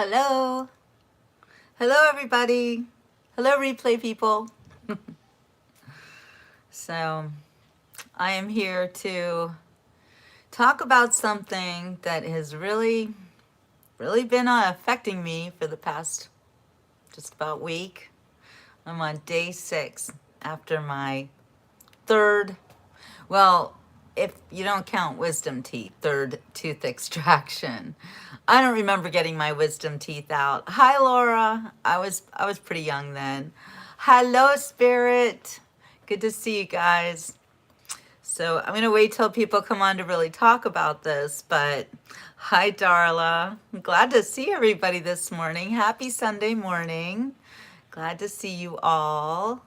Hello. Hello, everybody. Hello, replay people. So, I am here to talk about something that has really been affecting me for the past just about week. I'm on day 6 after my third, well, if you don't count wisdom teeth, third tooth extraction. I don't remember getting my wisdom teeth out. Hi, Laura. I was pretty young then. Hello, Spirit. Good to see you guys. So I'm gonna wait till people come on to really talk about this, but hi, Darla. I'm glad to see everybody this morning. Happy Sunday morning. Glad to see you all.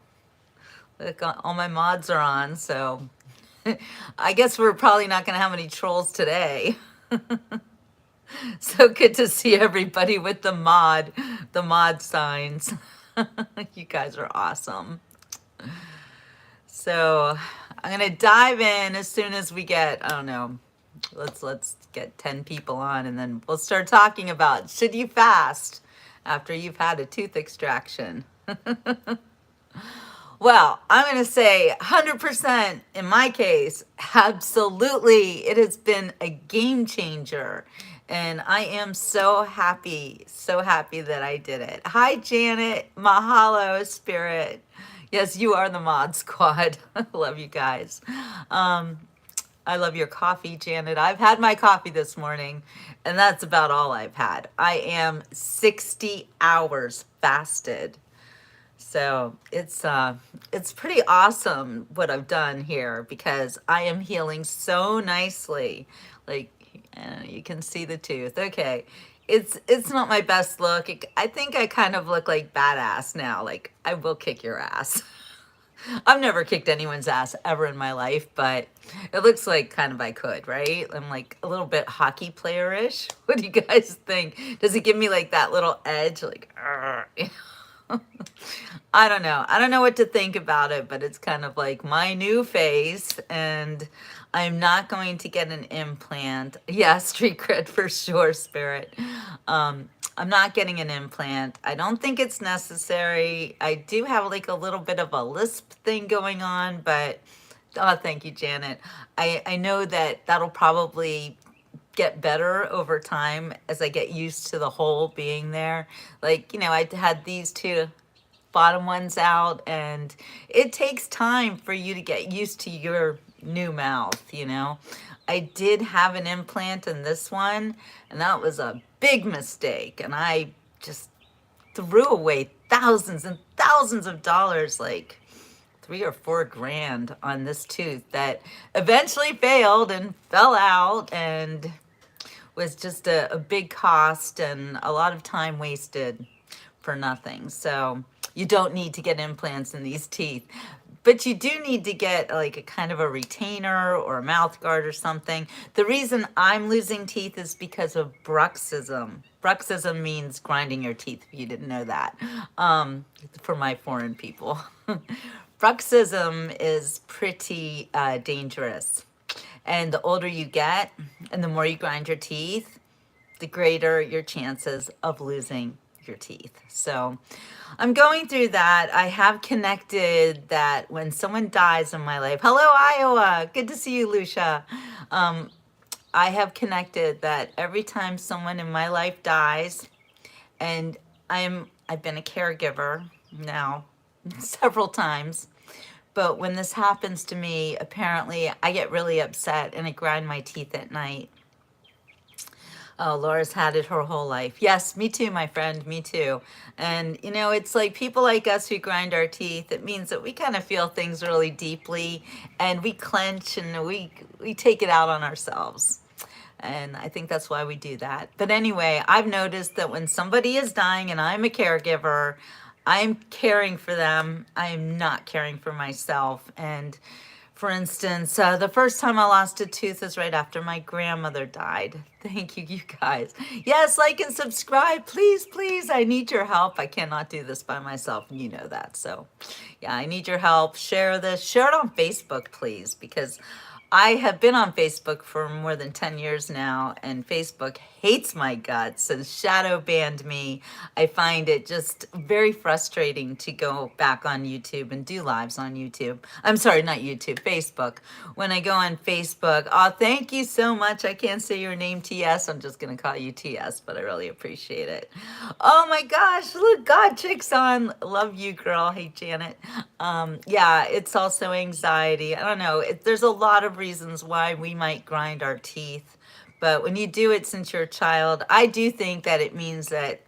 Look, all my mods are on, so I guess we're probably not gonna have any trolls today. So good to see everybody with the mod signs. You guys are awesome. So I'm gonna dive in as soon as we get, I don't know, let's get 10 people on, and then we'll start talking about should you fast after you've had a tooth extraction. Well, I'm going to say 100% in my case, absolutely. It has been a game changer. And I am so happy that I did it. Hi, Janet. Mahalo, Spirit. Yes, you are the mod squad. I love you guys. I love your coffee, Janet. I've had my coffee this morning, and that's about all I've had. I am 60 hours fasted. So it's pretty awesome what I've done here because I am healing so nicely. Like you can see the tooth. Okay, it's not my best look. I think I kind of look like badass now. Like I will kick your ass. I've never kicked anyone's ass ever in my life, but it looks like kind of I could, right? I'm like a little bit hockey player-ish. What do you guys think? Does it give me like that little edge, like? I don't know. I don't know what to think about it, but it's kind of like my new face, and I'm not going to get an implant. Yeah, street cred for sure, Spirit. I'm not getting an implant. I don't think it's necessary. I do have like a little bit of a lisp thing going on, but oh, thank you, Janet. I know that that'll probably get better over time as I get used to the hole being there. Like, you know, I had these two bottom ones out, and it takes time for you to get used to your new mouth, you know. I did have an implant in this one, and that was a big mistake, and I just threw away thousands and thousands of dollars, like 3 or 4 grand on this tooth that eventually failed and fell out and was just a big cost and a lot of time wasted for nothing. So you don't need to get implants in these teeth, but you do need to get like a kind of a retainer or a mouth guard or something. The reason I'm losing teeth is because of bruxism. Bruxism means grinding your teeth, if you didn't know that, for my foreign people. Bruxism is pretty dangerous. And the older you get and the more you grind your teeth, the greater your chances of losing your teeth. So I'm going through that. I have connected that when someone dies in my life, hello, Iowa. Good to see you, Lucia. I have connected that every time someone in my life dies, and I've been a caregiver now several times, but when this happens to me, apparently I get really upset and I grind my teeth at night. Oh, Laura's had it her whole life. Yes, me too, my friend, me too. And, you know, it's like people like us who grind our teeth, it means that we kind of feel things really deeply and we clench and we take it out on ourselves. And I think that's why we do that. But anyway, I've noticed that when somebody is dying and I'm a caregiver, I'm caring for them. I am not caring for myself. And for instance, the first time I lost a tooth is right after my grandmother died. Thank you, you guys. Yes, like and subscribe, please, please. I need your help. I cannot do this by myself, and you know that. So, yeah, I need your help. Share this. Share it on Facebook, please, because I have been on Facebook for more than 10 years now, and Facebook hates my guts and shadow banned me. I find it just very frustrating to go back on YouTube and do lives on YouTube. I'm sorry, not YouTube, Facebook. When I go on Facebook, oh, thank you so much. I can't say your name, TS. I'm just going to call you TS, but I really appreciate it. Oh my gosh, look, God Chick's on. Love you, girl. Hey, Janet. Yeah, it's also anxiety. I don't know. There's a lot of reasons why we might grind our teeth. But when you do it since you're a child, I do think that it means that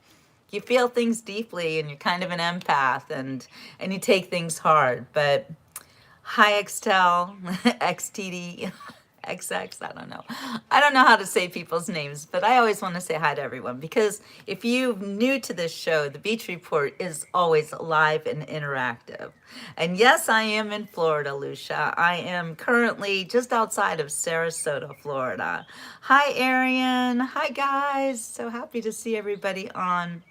you feel things deeply and you're kind of an empath and you take things hard. But hi, Xtel, XTD. XX, I don't know. I don't know how to say people's names, but I always want to say hi to everyone because if you're new to this show, the Beach Report is always live and interactive. And yes, I am in Florida, Lucia. I am currently just outside of Sarasota, Florida. Hi, Arian. Hi, guys. So happy to see everybody on.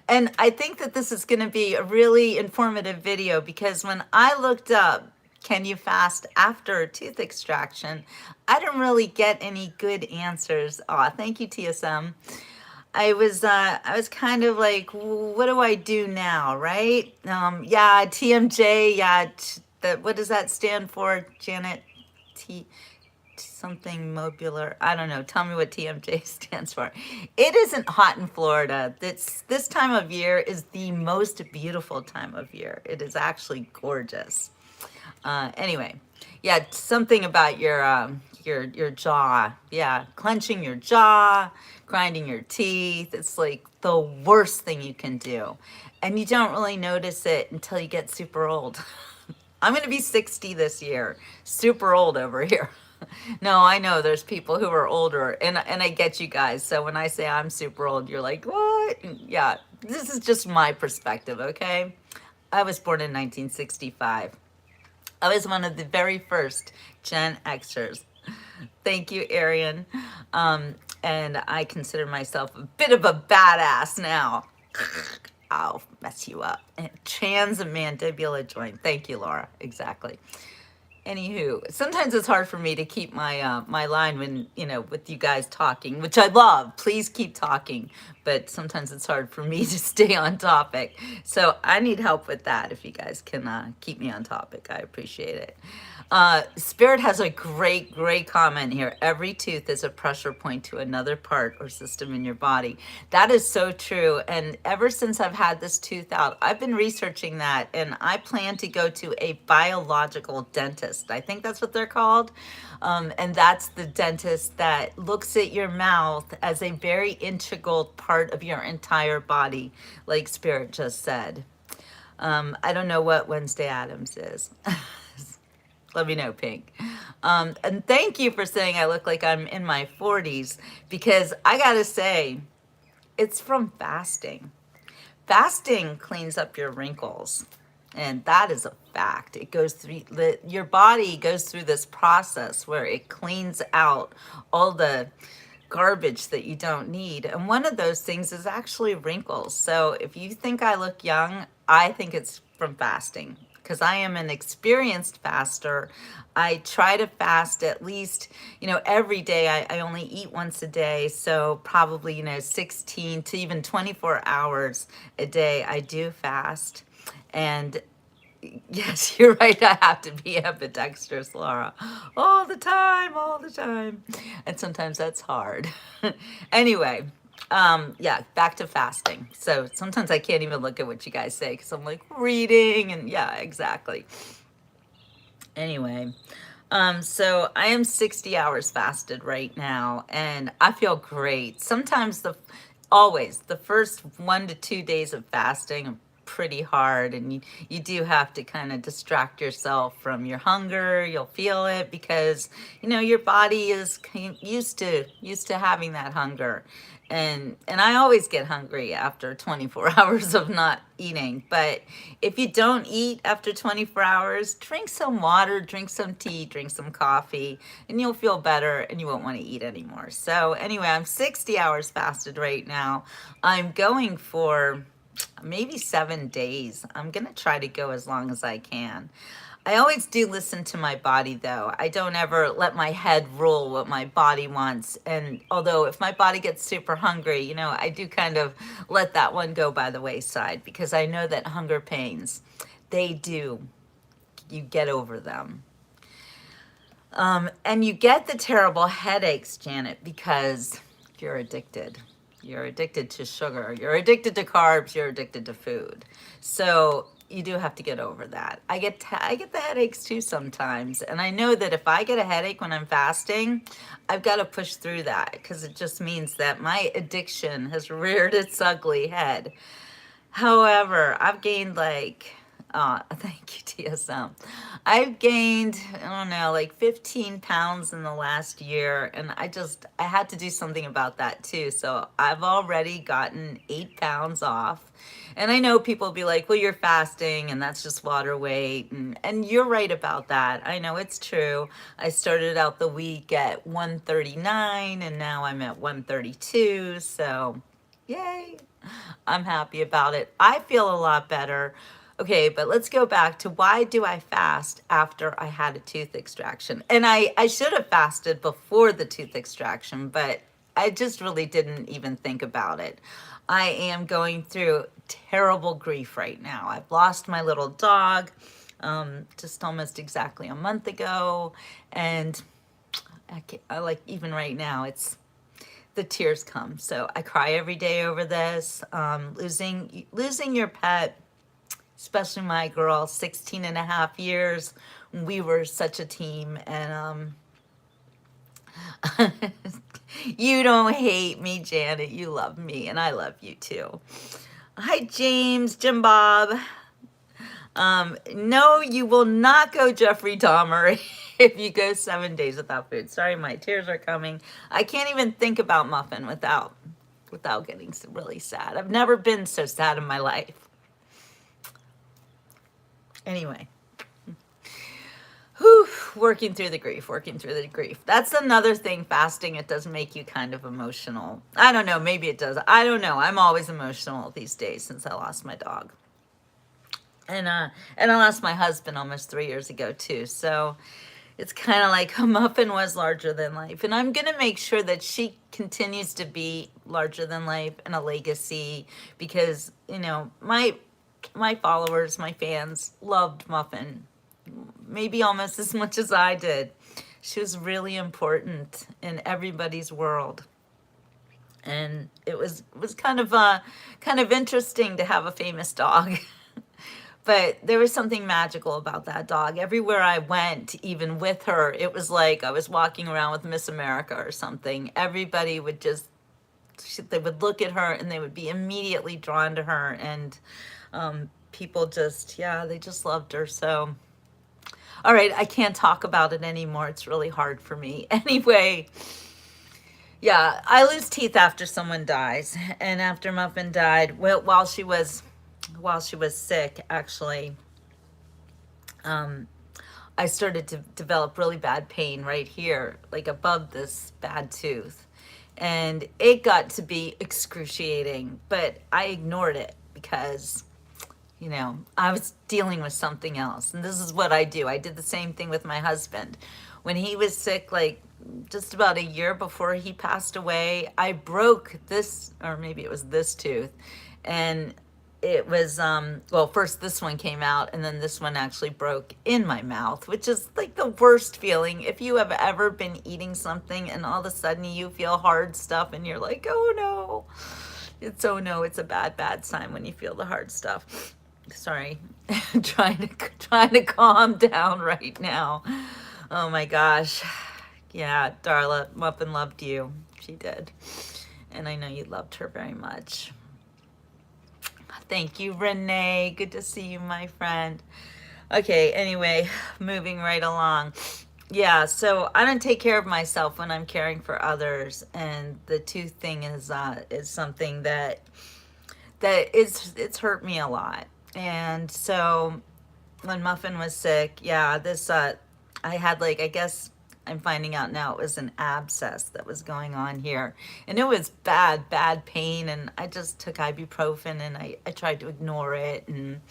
And I think that this is going to be a really informative video because when I looked up, can you fast after a tooth extraction? I didn't really get any good answers. Aw, thank you, TSM. I was kind of like, what do I do now, right? Yeah, TMJ, yeah, what does that stand for, Janet? Something mobular. I don't know. Tell me what TMJ stands for. It isn't hot in Florida. This time of year is the most beautiful time of year. It is actually gorgeous. Anyway, yeah, something about your jaw. Yeah, clenching your jaw, grinding your teeth. It's like the worst thing you can do. And you don't really notice it until you get super old. I'm going to be 60 this year. Super old over here. No, I know there's people who are older, and I get you guys. So when I say I'm super old, you're like, what? Yeah, this is just my perspective, okay? I was born in 1965. I was one of the very first Gen Xers. Thank you, Arian. And I consider myself a bit of a badass now. I'll mess you up. Transmandibular joint. Thank you, Laura. Exactly. Anywho, sometimes it's hard for me to keep my my line when, with you guys talking, which I love. Please keep talking. But sometimes it's hard for me to stay on topic. So I need help with that. If you guys can keep me on topic, I appreciate it. Spirit has a great comment here. Every tooth is a pressure point to another part or system in your body. That is so true. And ever since I've had this tooth out, I've been researching that, and I plan to go to a biological dentist. I think that's what they're called. And that's the dentist that looks at your mouth as a very integral part of your entire body, like Spirit just said. I don't know what Wednesday Addams is. Let me know, Pink. And thank you for saying I look like I'm in my 40s, because I gotta say, it's from fasting. Fasting cleans up your wrinkles, and that is a fact. It goes through, your body goes through this process where it cleans out all the garbage that you don't need. And one of those things is actually wrinkles. So if you think I look young, I think it's from fasting, because I am an experienced faster. I try to fast at least, every day. I only eat once a day. So probably, 16 to even 24 hours a day, I do fast. And yes, you're right. I have to be ambidextrous, Laura. All the time. And sometimes that's hard. Anyway, yeah, back to fasting. So sometimes I can't even look at what you guys say because I'm like reading, and yeah, exactly. Anyway, so I am 60 hours fasted right now, and I feel great. Sometimes always the first 1 to 2 days of fasting are pretty hard, and you do have to kind of distract yourself from your hunger. You'll feel it because your body is used to having that hunger. And I always get hungry after 24 hours of not eating. But if you don't eat after 24 hours, drink some water, drink some tea, drink some coffee, and you'll feel better and you won't want to eat anymore. So anyway, I'm 60 hours fasted right now. I'm going for maybe 7 days. I'm going to try to go as long as I can. I always do listen to my body though. I don't ever let my head rule what my body wants. And although if my body gets super hungry, you know, I do kind of let that one go by the wayside because I know that hunger pains, they do, you get over them. And you get the terrible headaches, Janet, because you're addicted. You're addicted to sugar. You're addicted to carbs. You're addicted to food. So you do have to get over that. I get the headaches too sometimes, and I know that if I get a headache when I'm fasting, I've got to push through that because it just means that my addiction has reared its ugly head. However, I've gained like, thank you, TSM. I've gained, I don't know, like 15 pounds in the last year, and I had to do something about that too. So I've already gotten 8 pounds off. And I know people will be like, well, you're fasting and that's just water weight. And you're right about that. I know it's true. I started out the week at 139 and now I'm at 132. So yay. I'm happy about it. I feel a lot better. Okay, but let's go back to why do I fast after I had a tooth extraction? And I should have fasted before the tooth extraction, but I just really didn't even think about it. I am going through terrible grief right now. I've lost my little dog just almost exactly a month ago. And I like, even right now, the tears come. So I cry every day over this. Losing your pet, especially my girl, 16 and a half years. We were such a team. And you don't hate me, Janet. You love me, and I love you too. Hi, James, Jim Bob. No, you will not go Jeffrey Dahmer if you go 7 days without food. Sorry, my tears are coming. I can't even think about Muffin without getting really sad. I've never been so sad in my life. Anyway. Whew, working through the grief. That's another thing, fasting, it does make you kind of emotional. I don't know, maybe it does. I don't know. I'm always emotional these days since I lost my dog. And I lost my husband almost 3 years ago too. So it's kind of like Muffin was larger than life. And I'm going to make sure that she continues to be larger than life and a legacy because, you know, my followers, my fans loved Muffin maybe almost as much as I did. She was really important in everybody's world. And it was kind of interesting to have a famous dog. But there was something magical about that dog. Everywhere I went, even with her, it was like I was walking around with Miss America or something. Everybody would they would look at her and they would be immediately drawn to her. And people they just loved her. So, all right, I can't talk about it anymore. It's really hard for me. Anyway, yeah, I lose teeth after someone dies. And after Muffin died, well, while she was sick, actually, I started to develop really bad pain right here, like above this bad tooth. And it got to be excruciating, but I ignored it because, you know, I was dealing with something else. And this is what I do. I did the same thing with my husband. When he was sick, like just about a year before he passed away, I broke this, or maybe it was this tooth. And it was, well, first this one came out and then this one actually broke in my mouth, which is like the worst feeling. If you have ever been eating something and all of a sudden you feel hard stuff and you're like, oh no, it's a bad sign when you feel the hard stuff. Sorry, trying to calm down right now. Oh my gosh. Yeah, Darla, Muffin loved you. She did. And I know you loved her very much. Thank you, Renee. Good to see you, my friend. Okay, anyway, moving right along. Yeah, so I don't take care of myself when I'm caring for others, and the tooth thing is something it's hurt me a lot. And so when Muffin was sick, yeah, this I had, like, I guess I'm finding out now it was an abscess that was going on here. And it was bad pain. And I just took ibuprofen and I tried to ignore it. And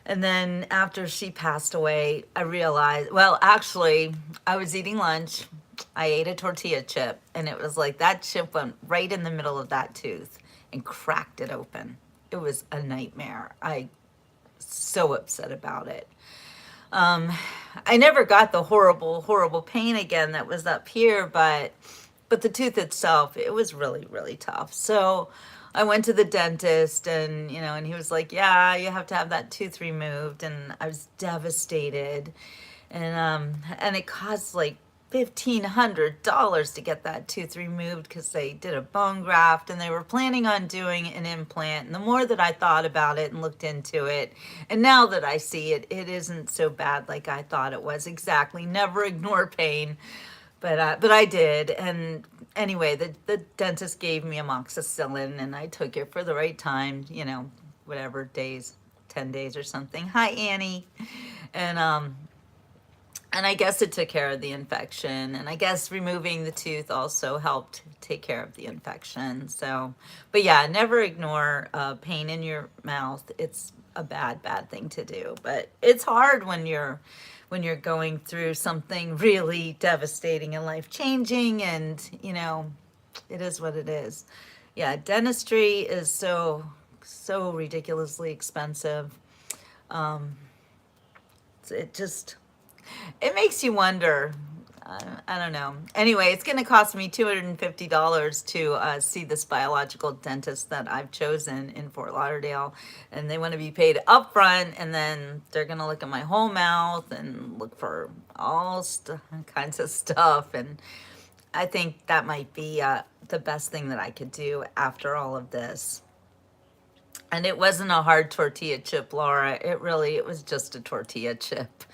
And then after she passed away, I realized, well, actually, I was eating lunch. I ate a tortilla chip, and it was like that chip went right in the middle of that tooth and cracked it open. It was a nightmare. I so upset about it. Um, I never got the horrible, horrible pain again that was up here, but the tooth itself, it was really, really tough. So I went to the dentist, and and he was like, "Yeah, you have to have that tooth removed," and I was devastated, and it cost like $1,500 to get that tooth removed because they did a bone graft and they were planning on doing an implant. And the more that I thought about it and looked into it, and now that I see it, it isn't so bad like I thought it was. Exactly. Never ignore pain. But I did. And anyway, the dentist gave me amoxicillin, and I took it for the right time, whatever days, 10 days or something. Hi, Annie. And and I guess it took care of the infection, and I guess removing the tooth also helped take care of the infection. So, but yeah, never ignore pain in your mouth. It's a bad, bad thing to do, but it's hard when you're going through something really devastating and life changing, and it is what it is. Yeah, dentistry is so ridiculously expensive. Um, it just it makes you wonder. I don't know. Anyway, it's going to cost me $250 to see this biological dentist that I've chosen in Fort Lauderdale. And they want to be paid upfront, and then they're going to look at my whole mouth and look for all kinds of stuff. And I think that might be the best thing that I could do after all of this. And it wasn't a hard tortilla chip, Laura. It was just a tortilla chip.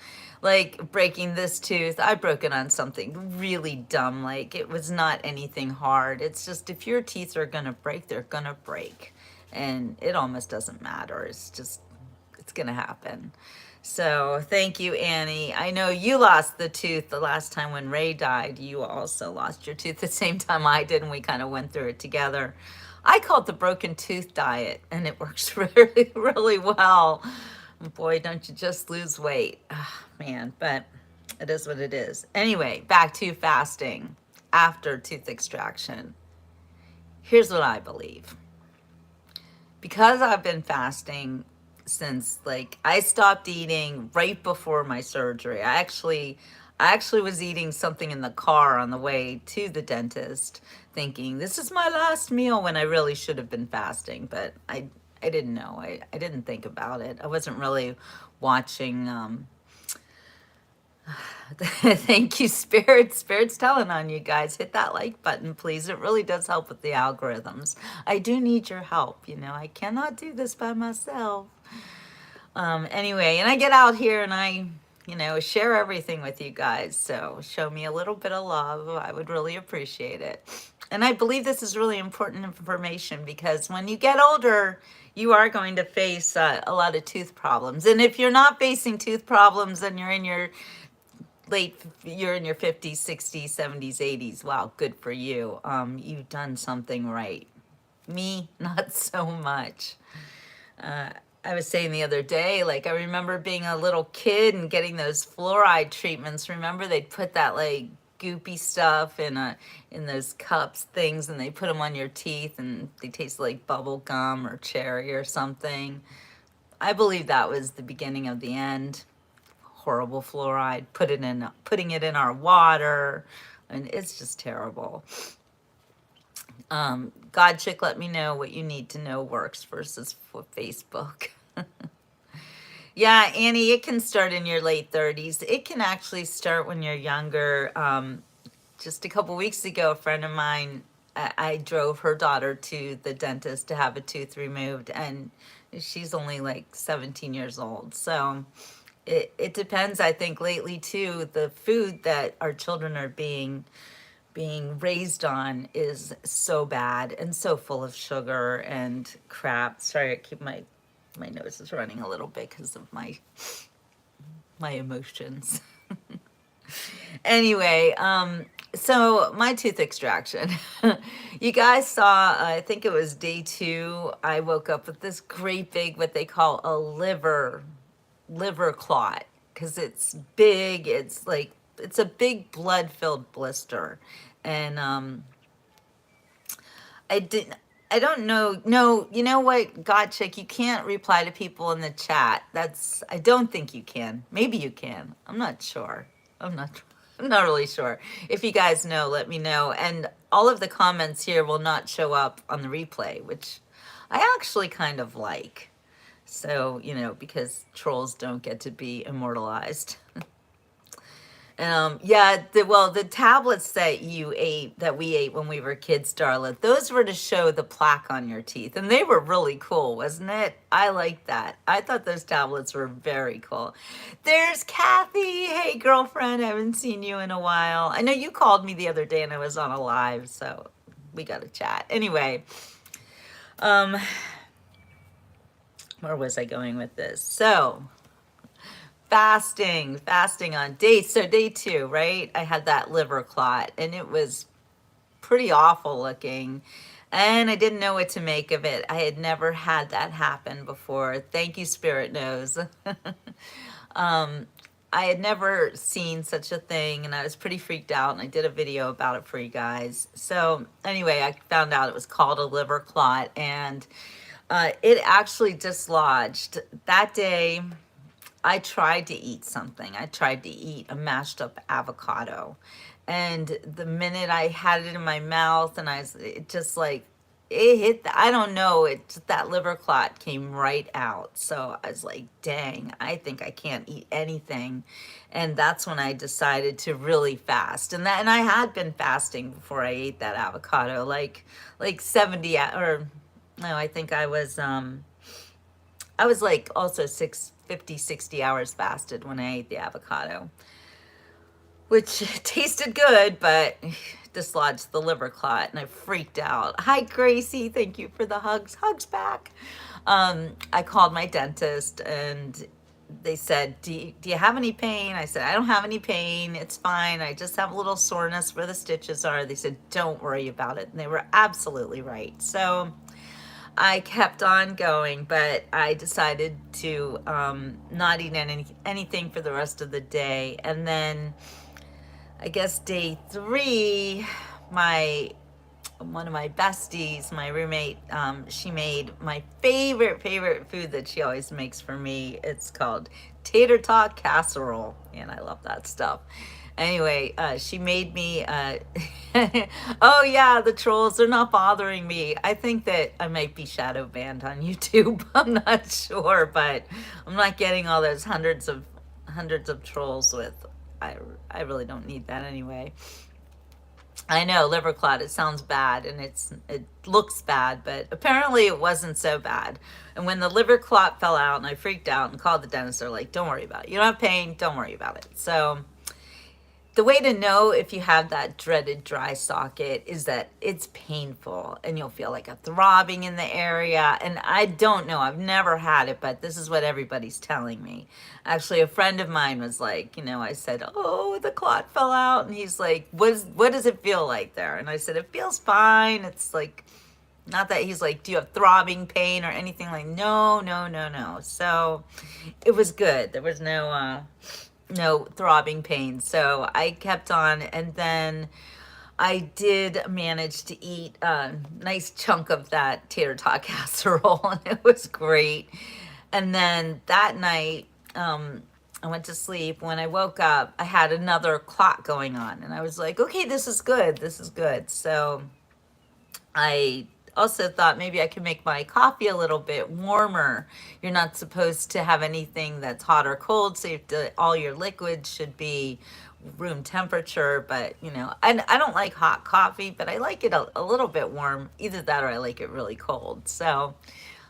Like breaking this tooth, I broke it on something really dumb. Like it was not anything hard. It's just if your teeth are gonna break, they're gonna break. And it almost doesn't matter. It's gonna happen. So thank you, Annie. I know you lost the tooth the last time when Ray died. You also lost your tooth the same time I did, and we kind of went through it together. I call it the broken tooth diet, and it works really, really well. Boy, don't you just lose weight. Oh, man, but it is what it is. Anyway, back to fasting after tooth extraction. Here's what I believe. Because I've been fasting since I stopped eating right before my surgery. I actually was eating something in the car on the way to the dentist, thinking this is my last meal, when I really should have been fasting, but I didn't know. I didn't think about it. I wasn't really watching. Thank you, Spirit. Spirit's telling on you guys. Hit that like button, please. It really does help with the algorithms. I do need your help. I cannot do this by myself. Anyway, and I get out here and I share everything with you guys. So show me a little bit of love. I would really appreciate it. And I believe this is really important information, because when you get older, you are going to face a lot of tooth problems. And if you're not facing tooth problems and you're in your 50s, 60s, 70s, 80s, wow, good for you. You've done something right. Me, not so much. I was saying the other day, I remember being a little kid and getting those fluoride treatments. Remember, they'd put that goopy stuff in those cups things, and they put them on your teeth, and they taste like bubble gum or cherry or something. I believe that was the beginning of the end. Horrible fluoride, putting it in our water, and it's just terrible. God Chick, let me know what you need to know works versus for Facebook. Yeah, Annie, it can start in your late 30s. It can actually start when you're younger. Just a couple weeks ago, a friend of mine, I drove her daughter to the dentist to have a tooth removed, and she's only 17 years old. So it depends. I think lately too, the food that our children are being raised on is so bad and so full of sugar and crap. Sorry, I keep my nose is running a little bit because of my emotions. Anyway, so my tooth extraction. You guys saw, I think it was day 2, I woke up with this great big, what they call a liver liver clot because it's big. It's like, it's a big blood-filled blister. And I didn't. I don't know. No, you know what, Gotchick, you can't reply to people in the chat. That's. I don't think you can. Maybe you can. I'm not sure. I'm not. I'm not really sure. If you guys know, let me know. And all of the comments here will not show up on the replay, which I actually kind of like. So, you know, because trolls don't get to be immortalized. Yeah, the tablets that you ate, that we ate when we were kids, Darla, those were to show the plaque on your teeth, and they were really cool, wasn't it? I liked that. I thought those tablets were very cool. There's Kathy. Hey, girlfriend, I haven't seen you in a while. I know you called me the other day and I was on a live, so we got to chat. Anyway, where was I going with this? So, fasting on day 2, right? I had that liver clot and it was pretty awful looking, and I didn't know what to make of it. I had never had that happen before. Thank you, Spirit knows. I had never seen such a thing, and I was pretty freaked out, and I did a video about it for you guys. So anyway, I found out it was called a liver clot, and it actually dislodged that day. I tried to eat something. I tried to eat a mashed up avocado. And the minute I had it in my mouth, and it just like, it hit, I don't know, that liver clot came right out. So I was like, dang, I think I can't eat anything. And that's when I decided to really fast. And I had been fasting before I ate that avocado, like 70, or no, I think I was like also 60 hours fasted when I ate the avocado, which tasted good, but dislodged the liver clot, and I freaked out. Hi, Gracie. Thank you for the hugs. Hugs back. I called my dentist, and they said, do you have any pain? I said, I don't have any pain. It's fine. I just have a little soreness where the stitches are. They said, don't worry about it. And they were absolutely right. So I kept on going, but I decided to not eat anything for the rest of the day. And then I guess day 3, one of my besties, my roommate, she made my favorite food that she always makes for me. It's called tater tot casserole, and I love that stuff. Anyway, she made me, oh yeah, the trolls, they're not bothering me. I think that I might be shadow banned on YouTube. I'm not sure, but I'm not getting all those hundreds of trolls with, I really don't need that anyway. I know, liver clot, it sounds bad, and it looks bad, but apparently it wasn't so bad. And when the liver clot fell out and I freaked out and called the dentist, they're like, don't worry about it. You don't have pain, don't worry about it. So the way to know if you have that dreaded dry socket is that it's painful, and you'll feel like a throbbing in the area. And I don't know, I've never had it, but this is what everybody's telling me. Actually, a friend of mine was like, I said, oh, the clot fell out. And he's like, what does it feel like there? And I said, it feels fine. It's like, not that. He's like, do you have throbbing pain or anything? Like, no. So it was good. There was no throbbing pain. So I kept on, and then I did manage to eat a nice chunk of that tater tot casserole, and it was great. And then that night, I went to sleep. When I woke up, I had another clot going on, and I was like, okay, this is good. So I also thought maybe I could make my coffee a little bit warmer. You're not supposed to have anything that's hot or cold, so all your liquids should be room temperature. But I don't like hot coffee, but I like it a little bit warm. Either that or I like it really cold. So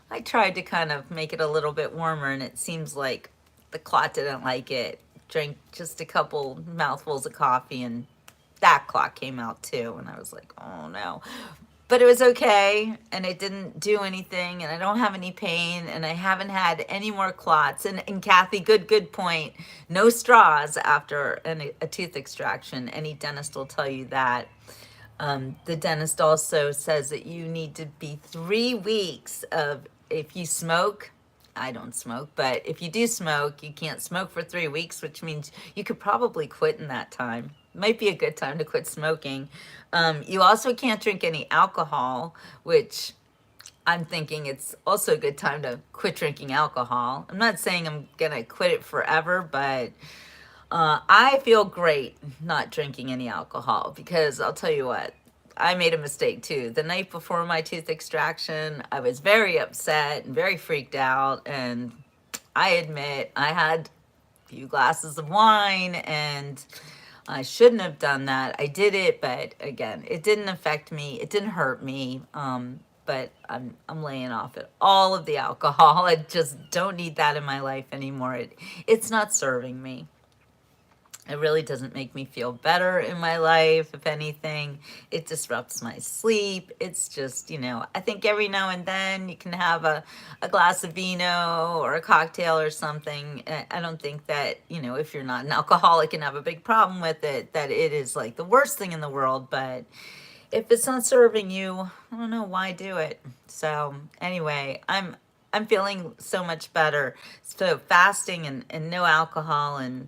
I tried to kind of make it a little bit warmer, and it seems like the clot didn't like it. Drank just a couple mouthfuls of coffee, and that clot came out too, and I was like, oh no. But it was okay, and it didn't do anything, and I don't have any pain, and I haven't had any more clots. And Kathy, good point. No straws after a tooth extraction. Any dentist will tell you that. The dentist also says that you need to be 3 weeks of, if you smoke, I don't smoke, but if you do smoke, you can't smoke for 3 weeks, which means you could probably quit in that time. Might be a good time to quit smoking. You also can't drink any alcohol, which I'm thinking it's also a good time to quit drinking alcohol. I'm not saying I'm gonna quit it forever, but I feel great not drinking any alcohol because I'll tell you what, I made a mistake too. The night before my tooth extraction, I was very upset and very freaked out, and I admit I had a few glasses of wine and I shouldn't have done that. I did it, but again, it didn't affect me. It didn't hurt me. But I'm laying off it. All of the alcohol. I just don't need that in my life anymore. It's not serving me. It really doesn't make me feel better in my life. If anything, it disrupts my sleep. It's just, I think every now and then you can have a glass of vino or a cocktail or something. I don't think that, if you're not an alcoholic and have a big problem with it, that it is like the worst thing in the world. But if it's not serving you, I don't know why do it. So anyway, I'm feeling so much better. So fasting and no alcohol and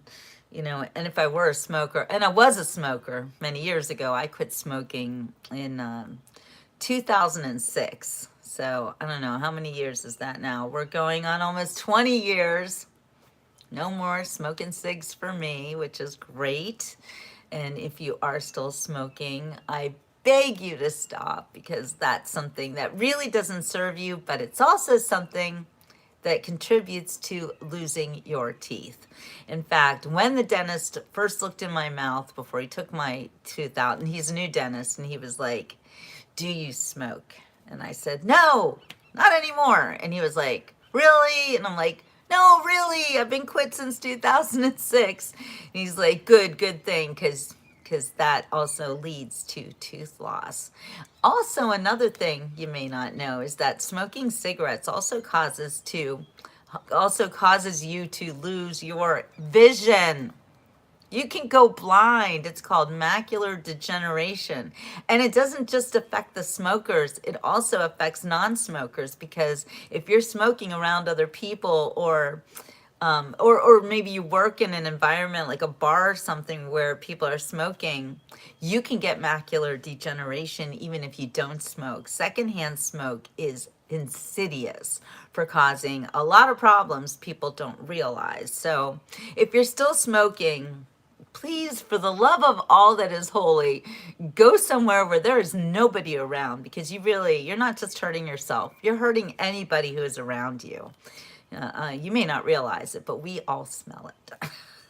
if I were a smoker, and I was a smoker many years ago, I quit smoking in 2006. So I don't know, how many years is that now? We're going on almost 20 years. No more smoking cigs for me, which is great. And if you are still smoking, I beg you to stop because that's something that really doesn't serve you, but it's also something that contributes to losing your teeth. In fact, when the dentist first looked in my mouth before he took my tooth out, and he's a new dentist, and he was like, "Do you smoke?" And I said, "No, not anymore." And he was like, "Really?" And I'm like, "No, really, I've been quit since 2006. And he's like, good thing, because that also leads to tooth loss. Also, another thing you may not know is that smoking cigarettes also causes you to lose your vision. You can go blind. It's called macular degeneration. And it doesn't just affect the smokers, it also affects non-smokers, because if you're smoking around other people or maybe you work in an environment like a bar or something where people are smoking, you can get macular degeneration even if you don't smoke. Secondhand smoke is insidious for causing a lot of problems people don't realize. So if you're still smoking, please, for the love of all that is holy, go somewhere where there is nobody around, because you're not just hurting yourself, you're hurting anybody who is around you. You may not realize it, but we all smell it.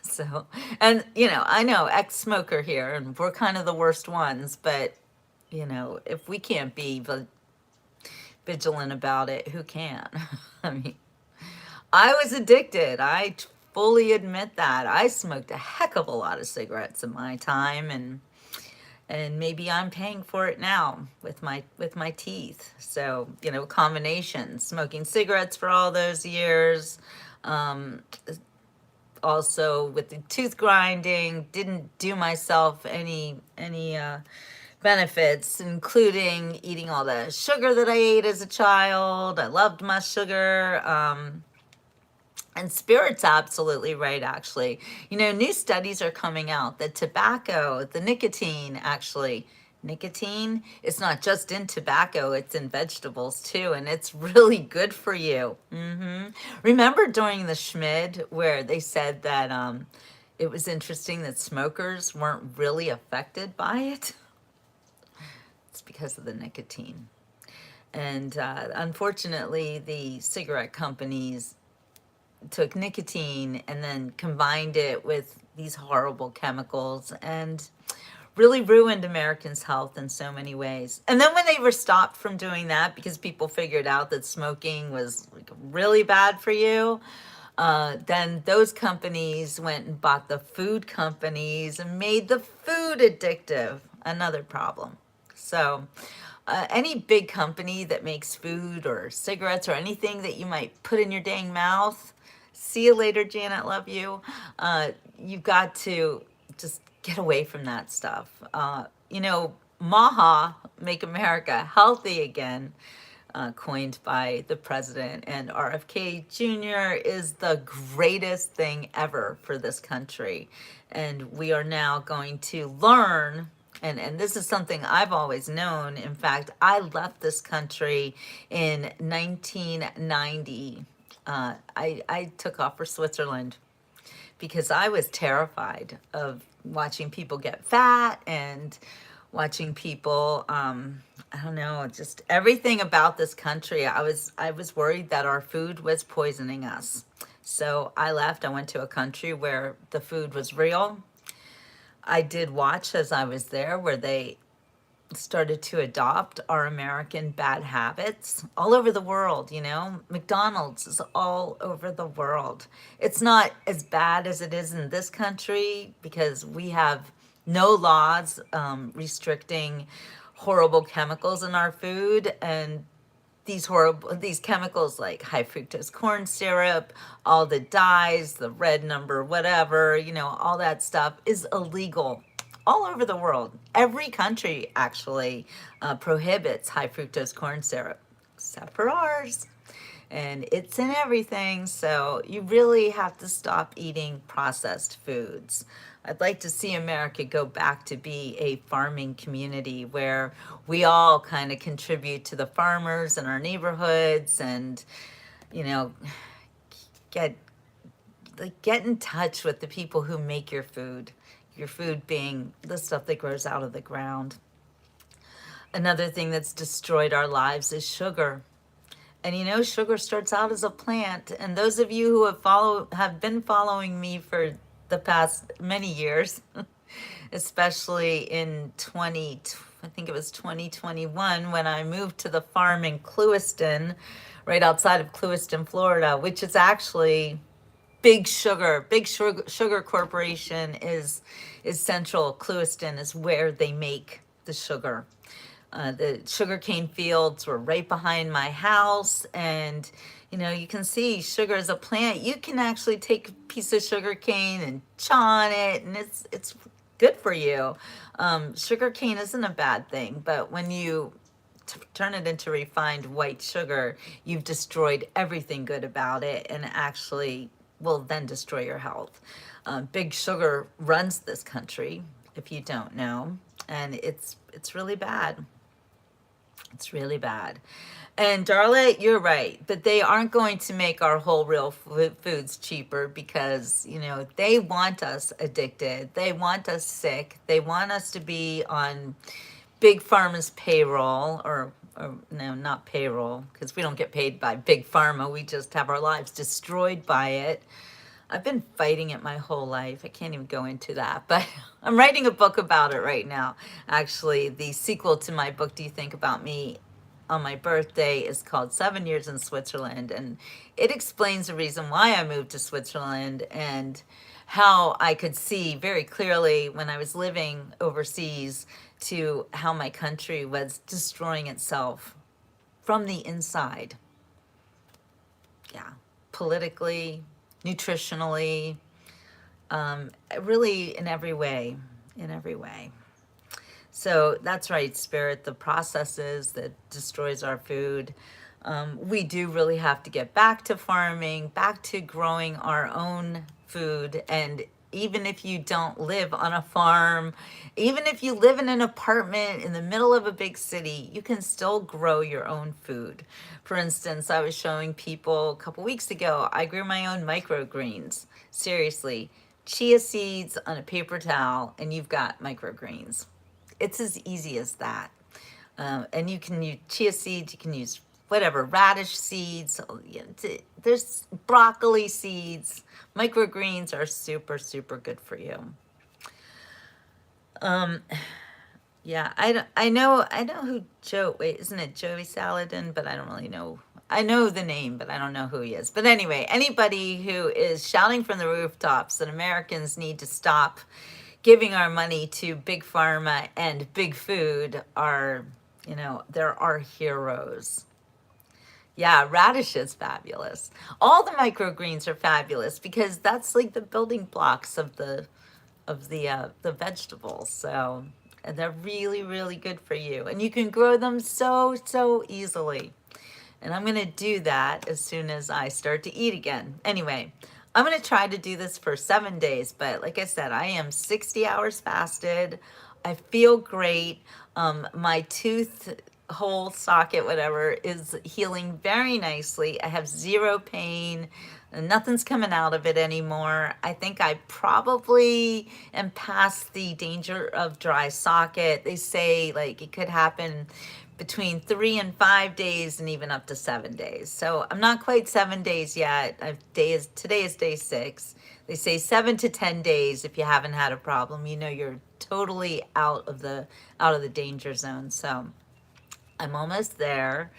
So, and I know ex-smoker here, and we're kind of the worst ones, but if we can't be vigilant about it, who can? I mean, I was addicted. I fully admit that. I smoked a heck of a lot of cigarettes in my time, and maybe I'm paying for it now with my teeth. So, combination, smoking cigarettes for all those years, also with the tooth grinding, didn't do myself any benefits, including eating all the sugar that I ate as a child. I loved my sugar. And Spirit's absolutely right, actually. New studies are coming out that tobacco, the nicotine, nicotine is not just in tobacco, it's in vegetables too, and it's really good for you. Remember during the Schmid where they said that it was interesting that smokers weren't really affected by it? It's because of the nicotine. And unfortunately, the cigarette companies took nicotine and then combined it with these horrible chemicals and really ruined Americans' health in so many ways. And then when they were stopped from doing that because people figured out that smoking was like really bad for you, then those companies went and bought the food companies and made the food addictive. Another problem. So any big company that makes food or cigarettes or anything that you might put in your dang mouth, see you later, Janet, love you. You've got to just get away from that stuff. MAHA, Make America Healthy Again, coined by the president. And RFK Jr. is the greatest thing ever for this country. And we are now going to learn. And this is something I've always known. In fact, I left this country in 1990. I took off for Switzerland because I was terrified of watching people get fat and watching people, I don't know, just everything about this country. I was worried that our food was poisoning us. So I left. I went to a country where the food was real. I did watch as I was there where they started to adopt our American bad habits all over the world, you know. McDonald's is all over the world. It's not as bad as it is in this country because we have no laws restricting horrible chemicals in our food, and these chemicals like high fructose corn syrup, all the dyes, the red number whatever, you know, all that stuff is illegal all over the world. Every country actually prohibits high fructose corn syrup except for ours, and it's in everything. So you really have to stop eating processed foods. I'd like to see America go back to be a farming community where we all kind of contribute to the farmers in our neighborhoods, and you know, get get in touch with the people who make your food. Your food being the stuff that grows out of the ground. Another thing that's destroyed our lives is sugar. And you know, sugar starts out as a plant. And those of you who have been following me for the past many years, especially in I think it was 2021 when I moved to the farm in Clewiston, right outside of Clewiston, Florida, which is actually Big Sugar Corporation is central. Clewiston is where they make the sugar. The sugarcane fields were right behind my house, and you know, you can see sugar is a plant. You can actually take a piece of sugar cane and chaw on it, and it's good for you. Sugar cane isn't a bad thing, but when you turn it into refined white sugar, you've destroyed everything good about it, and actually will then destroy your health. Big Sugar runs this country, if you don't know, and it's really bad. It's really bad. And Darla, you're right, but they aren't going to make our whole real foods cheaper because, you know, they want us addicted. They want us sick. They want us to be on big pharma's payroll, or no, not payroll, because we don't get paid by big pharma. We just have our lives destroyed by it. I've been fighting it my whole life. I can't even go into that, but I'm writing a book about it right now. Actually, the sequel to my book, Do You Think About Me on My Birthday, is called 7 Years in Switzerland. And it explains the reason why I moved to Switzerland and how I could see very clearly when I was living overseas to how my country was destroying itself from the inside. Yeah, politically, nutritionally, really in every way, in every way. So that's right, Spirit, the processes that destroys our food. We do really have to get back to farming, back to growing our own food. And even if you don't live on a farm, even if you live in an apartment in the middle of a big city, you can still grow your own food. For instance, I was showing people a couple weeks ago, I grew my own microgreens. Seriously, chia seeds on a paper towel, and you've got microgreens. It's as easy as that. And you can use chia seeds, you can use whatever, radish seeds, there's broccoli seeds. Microgreens are super, super good for you. Yeah, I know who wait, isn't it Joey Saladin? But I don't really know. I know the name, but I don't know who he is. But anyway, anybody who is shouting from the rooftops that Americans need to stop giving our money to big pharma and big food are, you know, they're our heroes. Yeah, radish is fabulous. All the microgreens are fabulous because that's like the building blocks of the vegetables. So, and they're really, really good for you. And you can grow them so easily. And I'm gonna do that as soon as I start to eat again. Anyway, I'm gonna try to do this for 7 days, but like I said, I am 60 hours fasted. I feel great. My tooth hole socket, whatever, is healing very nicely. I have zero pain. Nothing's coming out of it anymore. I think I probably am past the danger of dry socket. They say like it could happen between 3 and 5 days and even up to 7 days. So I'm not quite 7 days yet. Today is day 6. They say 7 to 10 days if you haven't had a problem. You know you're totally out of the danger zone. So I'm almost there,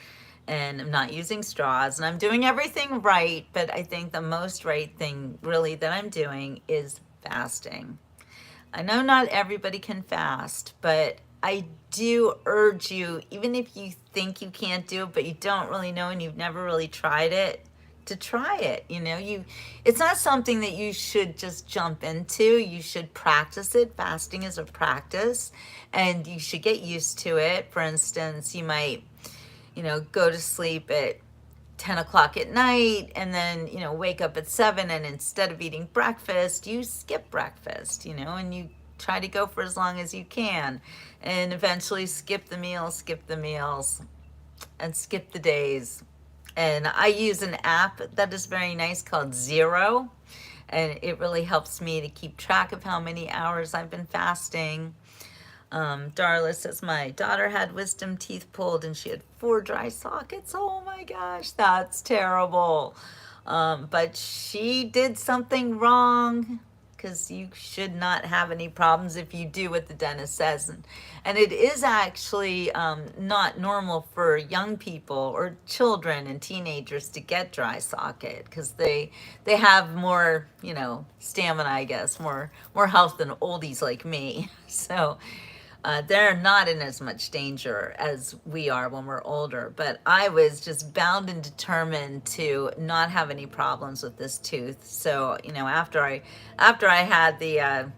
and I'm not using straws, and I'm doing everything right, but I think the most right thing really that I'm doing is fasting. I know not everybody can fast, but I do urge you, even if you think you can't do it, but you don't really know and you've never really tried it, to try it. It's not something that you should just jump into. You should practice it. Fasting is a practice, and you should get used to it. For instance, you might, go to sleep at 10 o'clock at night and then, wake up at 7, and instead of eating breakfast, you skip breakfast, and you try to go for as long as you can, and eventually skip the meals, and skip the days. And I use an app that is very nice called Zero, and it really helps me to keep track of how many hours I've been fasting. Darla says my daughter had wisdom teeth pulled and she had 4 dry sockets. Oh my gosh, that's terrible. But she did something wrong, because you should not have any problems if you do what the dentist says. And it is actually not normal for young people or children and teenagers to get dry socket, because they have more, stamina, I guess, more health than oldies like me. So they're not in as much danger as we are when we're older. But I was just bound and determined to not have any problems with this tooth. So after I had the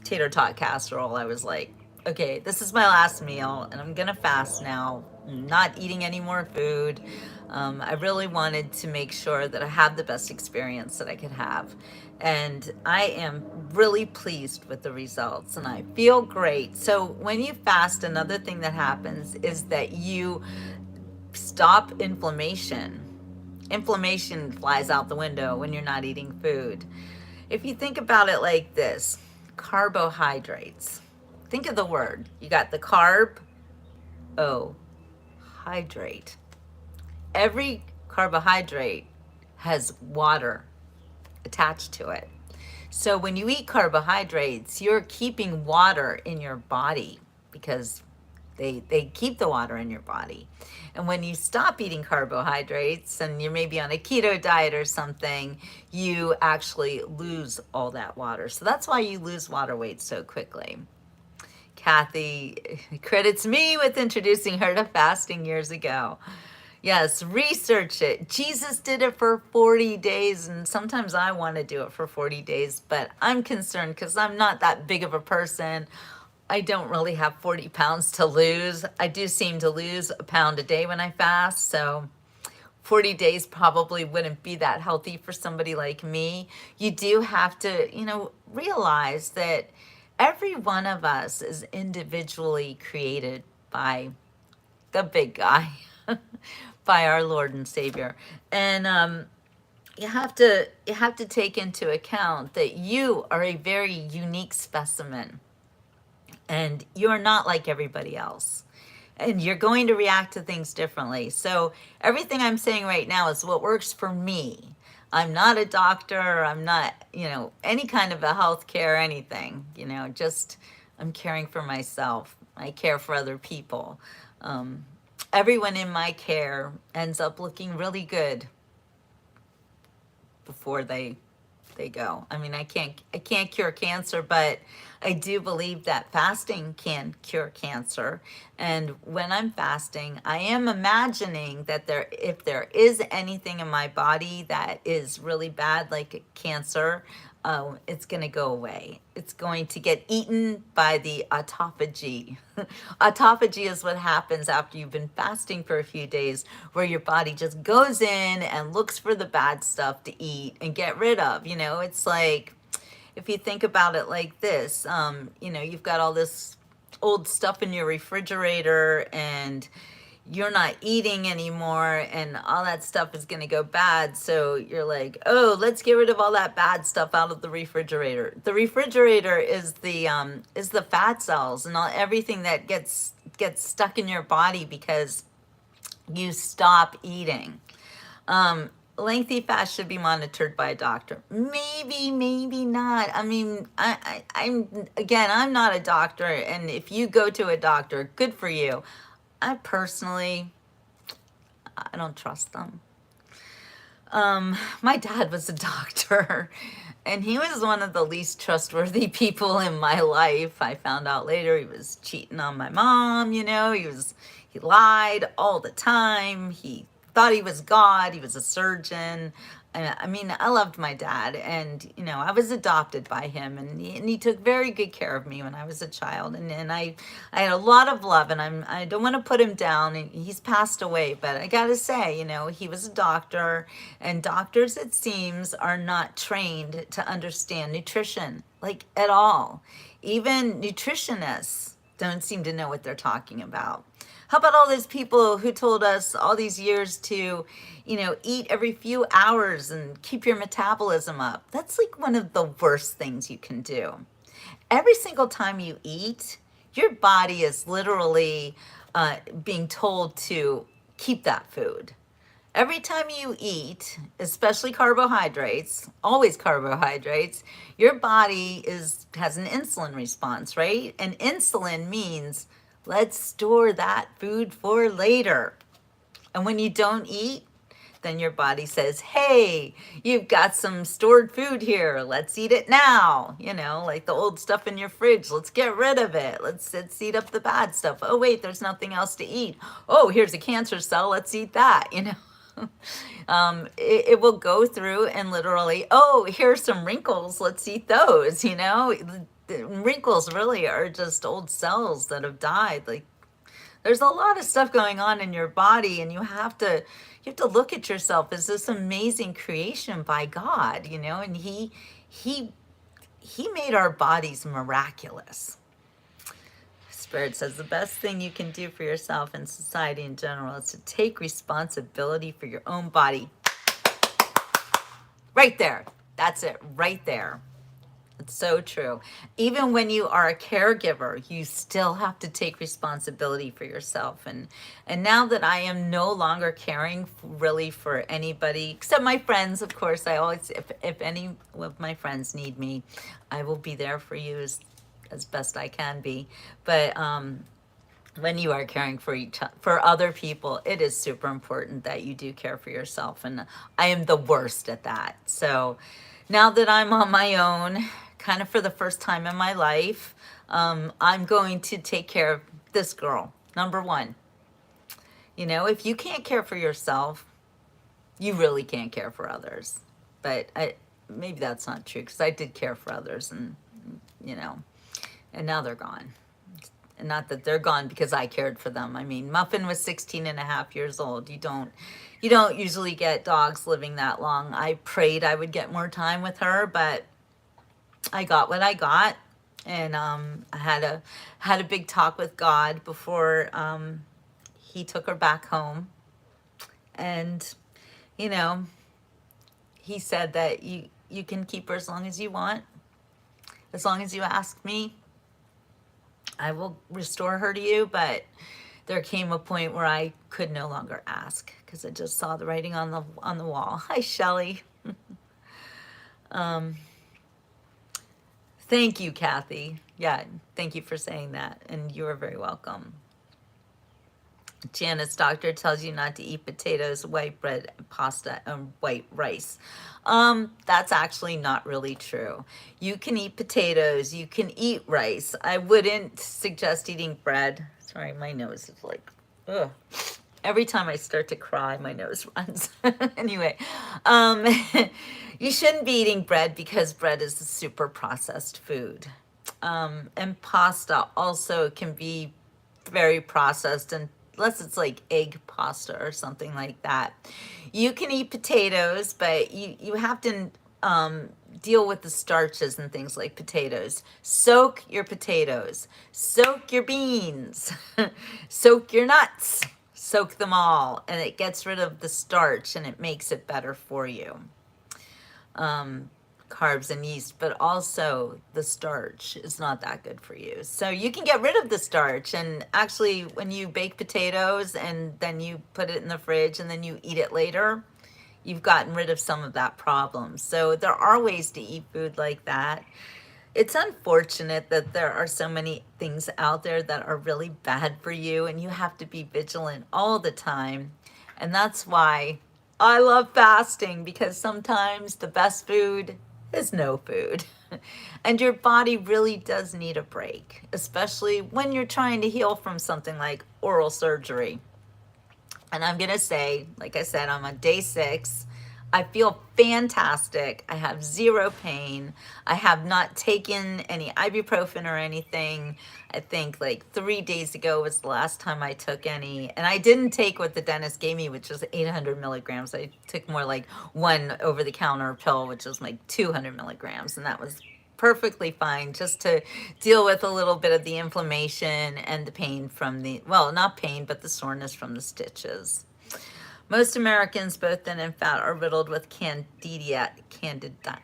tater tot casserole, I was like, okay, this is my last meal, and I'm gonna fast now. I'm not eating any more food. I really wanted to make sure that I had the best experience that I could have. And I am really pleased with the results, and I feel great. So when you fast, another thing that happens is that you stop inflammation. Inflammation flies out the window when you're not eating food. If you think about it like this, carbohydrates. Think of the word. You got the carb, hydrate. Every carbohydrate has water attached to it. So when you eat carbohydrates, you're keeping water in your body, because they keep the water in your body. And when you stop eating carbohydrates and you're maybe on a keto diet or something, you actually lose all that water. So that's why you lose water weight so quickly. Kathy credits me with introducing her to fasting years ago. Yes, research it. Jesus did it for 40 days, and sometimes I want to do it for 40 days, but I'm concerned because I'm not that big of a person. I don't really have 40 pounds to lose. I do seem to lose a pound a day when I fast, so 40 days probably wouldn't be that healthy for somebody like me. You do have to, realize that every one of us is individually created by the big guy, by our Lord and Savior. And you have to take into account that you are a very unique specimen, and you're not like everybody else, and you're going to react to things differently. So everything I'm saying right now is what works for me. I'm not a doctor. I'm not, any kind of a healthcare or anything, just I'm caring for myself. I care for other people. Everyone in my care ends up looking really good before they go. I mean, I can't cure cancer, but I do believe that fasting can cure cancer. And when I'm fasting, I am imagining that if there is anything in my body that is really bad, like cancer, oh, it's going to go away. It's going to get eaten by the autophagy. Autophagy is what happens after you've been fasting for a few days, where your body just goes in and looks for the bad stuff to eat and get rid of. You know, it's like, if you think about it like this, you know, you've got all this old stuff in your refrigerator and you're not eating anymore and all that stuff is going to go bad. So you're like, oh, let's get rid of all that bad stuff out of the refrigerator. The refrigerator is the fat cells and all, everything that gets stuck in your body because you stop eating. Lengthy fast should be monitored by a doctor. Maybe, maybe not. I mean, I'm not a doctor, and if you go to a doctor, good for you. I personally, I don't trust them. My dad was a doctor, and he was one of the least trustworthy people in my life. I found out later he was cheating on my mom, you know, he lied all the time. He thought he was God. He was a surgeon. I mean, I loved my dad, and you know, I was adopted by him, and he took very good care of me when I was a child, and I had a lot of love, and I don't want to put him down. And he's passed away, but I gotta say, you know, he was a doctor, and doctors, it seems, are not trained to understand nutrition, like at all. Even nutritionists don't seem to know what they're talking about. How about all those people who told us all these years to, you know, eat every few hours and keep your metabolism up? That's like one of the worst things you can do. Every single time you eat, your body is literally being told to keep that food. Every time you eat, especially carbohydrates, always carbohydrates, your body has an insulin response, right? And insulin means let's store that food for later. And when you don't eat, then your body says, hey, you've got some stored food here. Let's eat it now. You know, like the old stuff in your fridge. Let's get rid of it. Let's eat up the bad stuff. Oh, wait, there's nothing else to eat. Oh, here's a cancer cell. Let's eat that, you know. It will go through and literally, oh, here's some wrinkles. Let's eat those, you know. The wrinkles really are just old cells that have died. Like, there's a lot of stuff going on in your body, and you have to look at yourself as this amazing creation by God, you know, and he made our bodies miraculous. Spirit says the best thing you can do for yourself and society in general is to take responsibility for your own body. Right there. That's it, right there. It's so true. Even when you are a caregiver, you still have to take responsibility for yourself. And now that I am no longer caring really for anybody, except my friends, of course, I always, if any of my friends need me, I will be there for you as best I can be. But when you are caring for other people, it is super important that you do care for yourself. And I am the worst at that. So now that I'm on my own, kind of for the first time in my life, I'm going to take care of this girl, number one. You know, if you can't care for yourself, you really can't care for others. But maybe that's not true, because I did care for others, and, you know, and now they're gone. And not that they're gone because I cared for them. I mean, Muffin was 16 and a half years old. You don't usually get dogs living that long. I prayed I would get more time with her, but I got what I got, and I had a big talk with God before he took her back home, and you know, he said that you can keep her as long as you want, as long as you ask me. I will restore her to you, but there came a point where I could no longer ask because I just saw the writing on the wall. Hi, Shelley. Thank you, Kathy. Yeah, thank you for saying that, and you are very welcome. Janice, doctor tells you not to eat potatoes, white bread, pasta, and white rice. That's actually not really true. You can eat potatoes, you can eat rice. I wouldn't suggest eating bread. Sorry, my nose is like, ugh. Every time I start to cry, my nose runs. Anyway, um, you shouldn't be eating bread because bread is a super processed food. And pasta also can be very processed, unless it's like egg pasta or something like that. You can eat potatoes, but you have to deal with the starches and things like potatoes. Soak your potatoes, soak your beans, soak your nuts, soak them all, and it gets rid of the starch and it makes it better for you. Um, Carbs and yeast, but also the starch is not that good for you. So you can get rid of the starch, and actually when you bake potatoes and then you put it in the fridge and then you eat it later, you've gotten rid of some of that problem. So there are ways to eat food like that. It's unfortunate that there are so many things out there that are really bad for you, and you have to be vigilant all the time. And that's why I love fasting, because sometimes the best food is no food. And your body really does need a break, especially when you're trying to heal from something like oral surgery. And I'm going to say, like I said, I'm on day 6. I feel fantastic. I have zero pain. I have not taken any ibuprofen or anything. I think like 3 days ago was the last time I took any. And I didn't take what the dentist gave me, which was 800 milligrams. I took more like one over the counter pill, which was like 200 milligrams. And that was perfectly fine, just to deal with a little bit of the inflammation and the pain from the, well, not pain, but the soreness from the stitches. Most Americans, both thin and fat, are riddled with candida.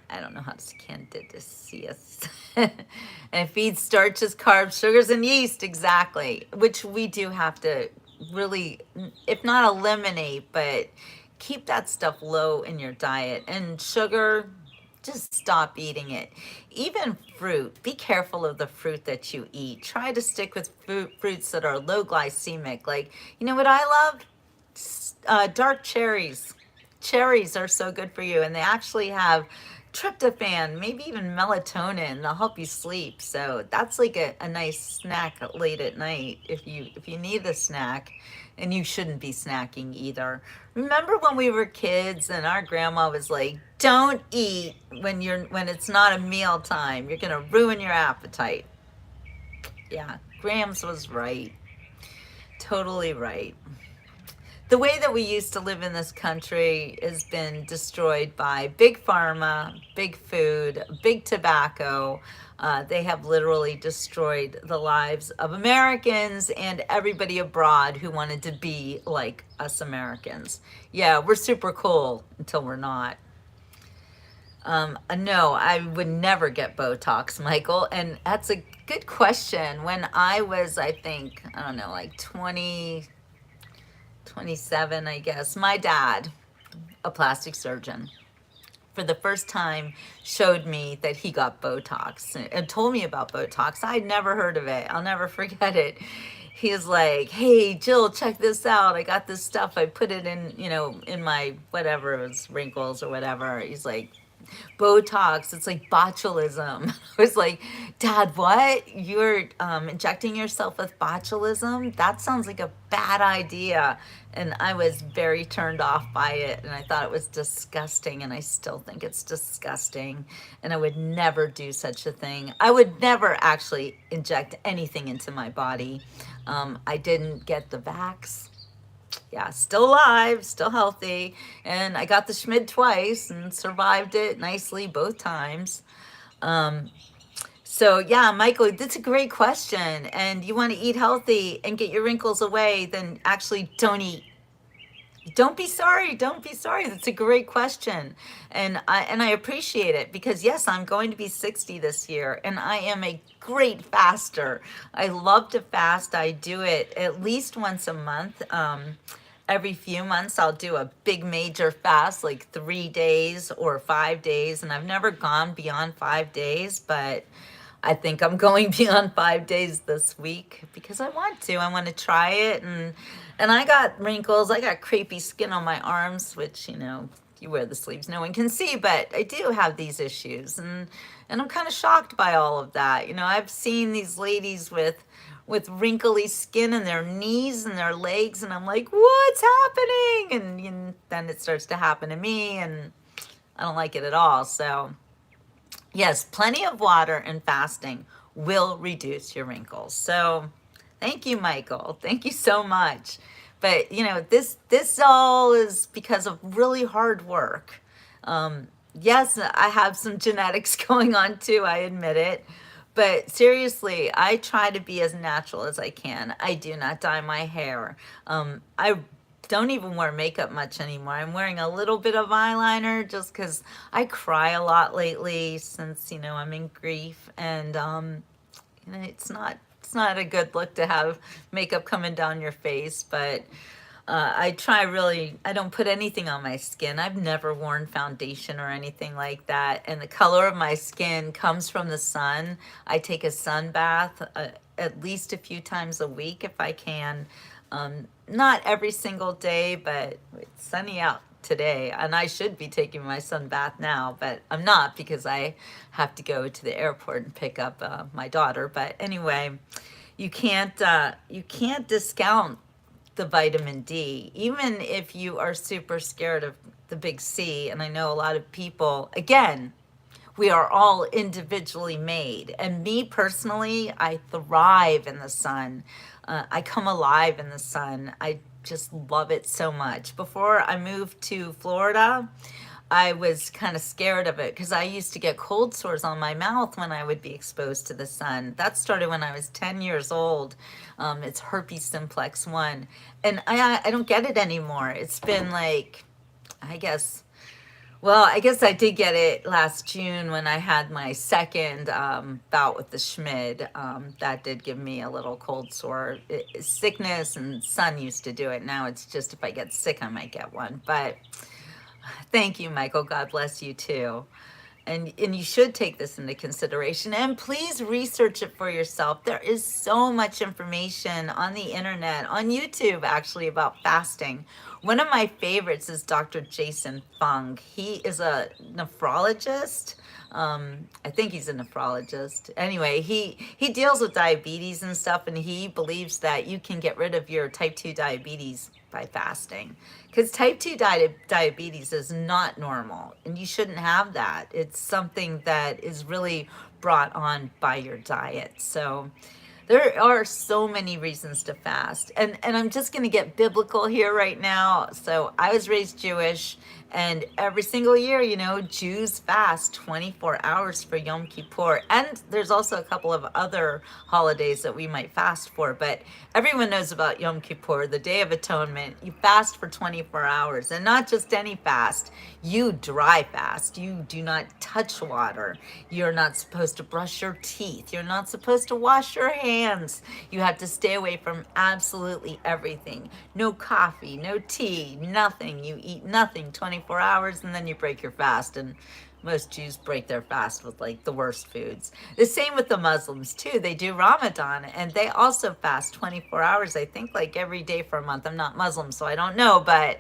I don't know how to say candidiasis. And it feeds starches, carbs, sugars, and yeast, exactly, which we do have to really, if not eliminate, but keep that stuff low in your diet. And sugar, just stop eating it. Even fruit, be careful of the fruit that you eat. Try to stick with fruits that are low glycemic. Like, you know what I love? Dark cherries. Cherries are so good for you, and they actually have tryptophan, maybe even melatonin. They'll help you sleep. So that's like a nice snack late at night if you need a snack, and you shouldn't be snacking either. Remember when we were kids and our grandma was like, "Don't eat when it's not a meal time. You're gonna ruin your appetite." Yeah, Grams was right. Totally right. The way that we used to live in this country has been destroyed by big pharma, big food, big tobacco. They have literally destroyed the lives of Americans and everybody abroad who wanted to be like us Americans. Yeah, we're super cool until we're not. No, I would never get Botox, Michael. And that's a good question. When I was, I think, I don't know, like 27, I guess, my dad, a plastic surgeon, for the first time showed me that he got Botox and told me about Botox. I'd never heard of it. I'll never forget it. He was like, "Hey, Jill, check this out. I got this stuff. I put it in, in my whatever, it was wrinkles or whatever." He's like, Botox, it's like botulism. I was like, Dad, what? You're injecting yourself with botulism? That sounds like a bad idea. And I was very turned off by it, and I thought it was disgusting, and I still think it's disgusting. And I would never do such a thing. I would never actually inject anything into my body. I didn't get the vax. Yeah, still alive, still healthy. And I got the Schmid twice and survived it nicely both times. So yeah, Michael, that's a great question. And you want to eat healthy and get your wrinkles away, then actually don't eat. Don't be sorry. Don't be sorry. That's a great question. And I appreciate it, because yes, I'm going to be 60 this year, and I am a great faster. I love to fast. I do it at least once a month. Every few months I'll do a big major fast, like 3 days or 5 days, and I've never gone beyond 5 days, but I think I'm going beyond 5 days this week because I want to. I want to try it, and I got wrinkles. I got crepey skin on my arms, which, you wear the sleeves, no one can see, but I do have these issues, and I'm kind of shocked by all of that. I've seen these ladies with with wrinkly skin in their knees and their legs, and I'm like, what's happening? And then it starts to happen to me, and I don't like it at all. So yes, plenty of water and fasting will reduce your wrinkles. So thank you, Michael. Thank you so much. But this all is because of really hard work. Yes, I have some genetics going on too, I admit it. But seriously, I try to be as natural as I can. I do not dye my hair. I don't even wear makeup much anymore. I'm wearing a little bit of eyeliner just because I cry a lot lately since, I'm in grief. And it's not a good look to have makeup coming down your face, but I try really, I don't put anything on my skin. I've never worn foundation or anything like that. And the color of my skin comes from the sun. I take a sun bath at least a few times a week if I can. Not every single day, but it's sunny out today, and I should be taking my sun bath now, but I'm not because I have to go to the airport and pick up my daughter. But anyway, you can't discount the vitamin D, even if you are super scared of the big C. And I know a lot of people, again, we are all individually made. And me personally, I thrive in the sun. I come alive in the sun. I just love it so much. Before I moved to Florida, I was kind of scared of it because I used to get cold sores on my mouth when I would be exposed to the sun. That started when I was 10 years old. It's herpes simplex 1. And I don't get it anymore. It's been like, I guess, well, I guess I did get it last June when I had my second bout with the Schmid. That did give me a little cold sore. Sickness and sun used to do it. Now it's just if I get sick, I might get one. But thank you, Michael. God bless you too. And you should take this into consideration, and please research it for yourself. There is so much information on the internet, on YouTube actually, about fasting. One of my favorites is Dr. Jason Fung. He is a nephrologist. I think he's a nephrologist. Anyway, he deals with diabetes and stuff, and he believes that you can get rid of your type 2 diabetes by fasting, because type 2 diabetes is not normal, and you shouldn't have that. It's something that is really brought on by your diet. So there are so many reasons to fast. And I'm just going to get biblical here right now. So I was raised Jewish, and every single year, Jews fast 24 hours for Yom Kippur. And there's also a couple of other holidays that we might fast for, but everyone knows about Yom Kippur, the Day of Atonement. You fast for 24 hours, and not just any fast. You dry fast. You do not touch water. You're not supposed to brush your teeth. You're not supposed to wash your hands. You have to stay away from absolutely everything. No coffee, no tea, nothing. You eat nothing 24 hours, and then you break your fast. And most Jews break their fast with like the worst foods. The same with the Muslims too. They do Ramadan, and they also fast 24 hours, I think, like every day for a month. I'm not Muslim, so I don't know, but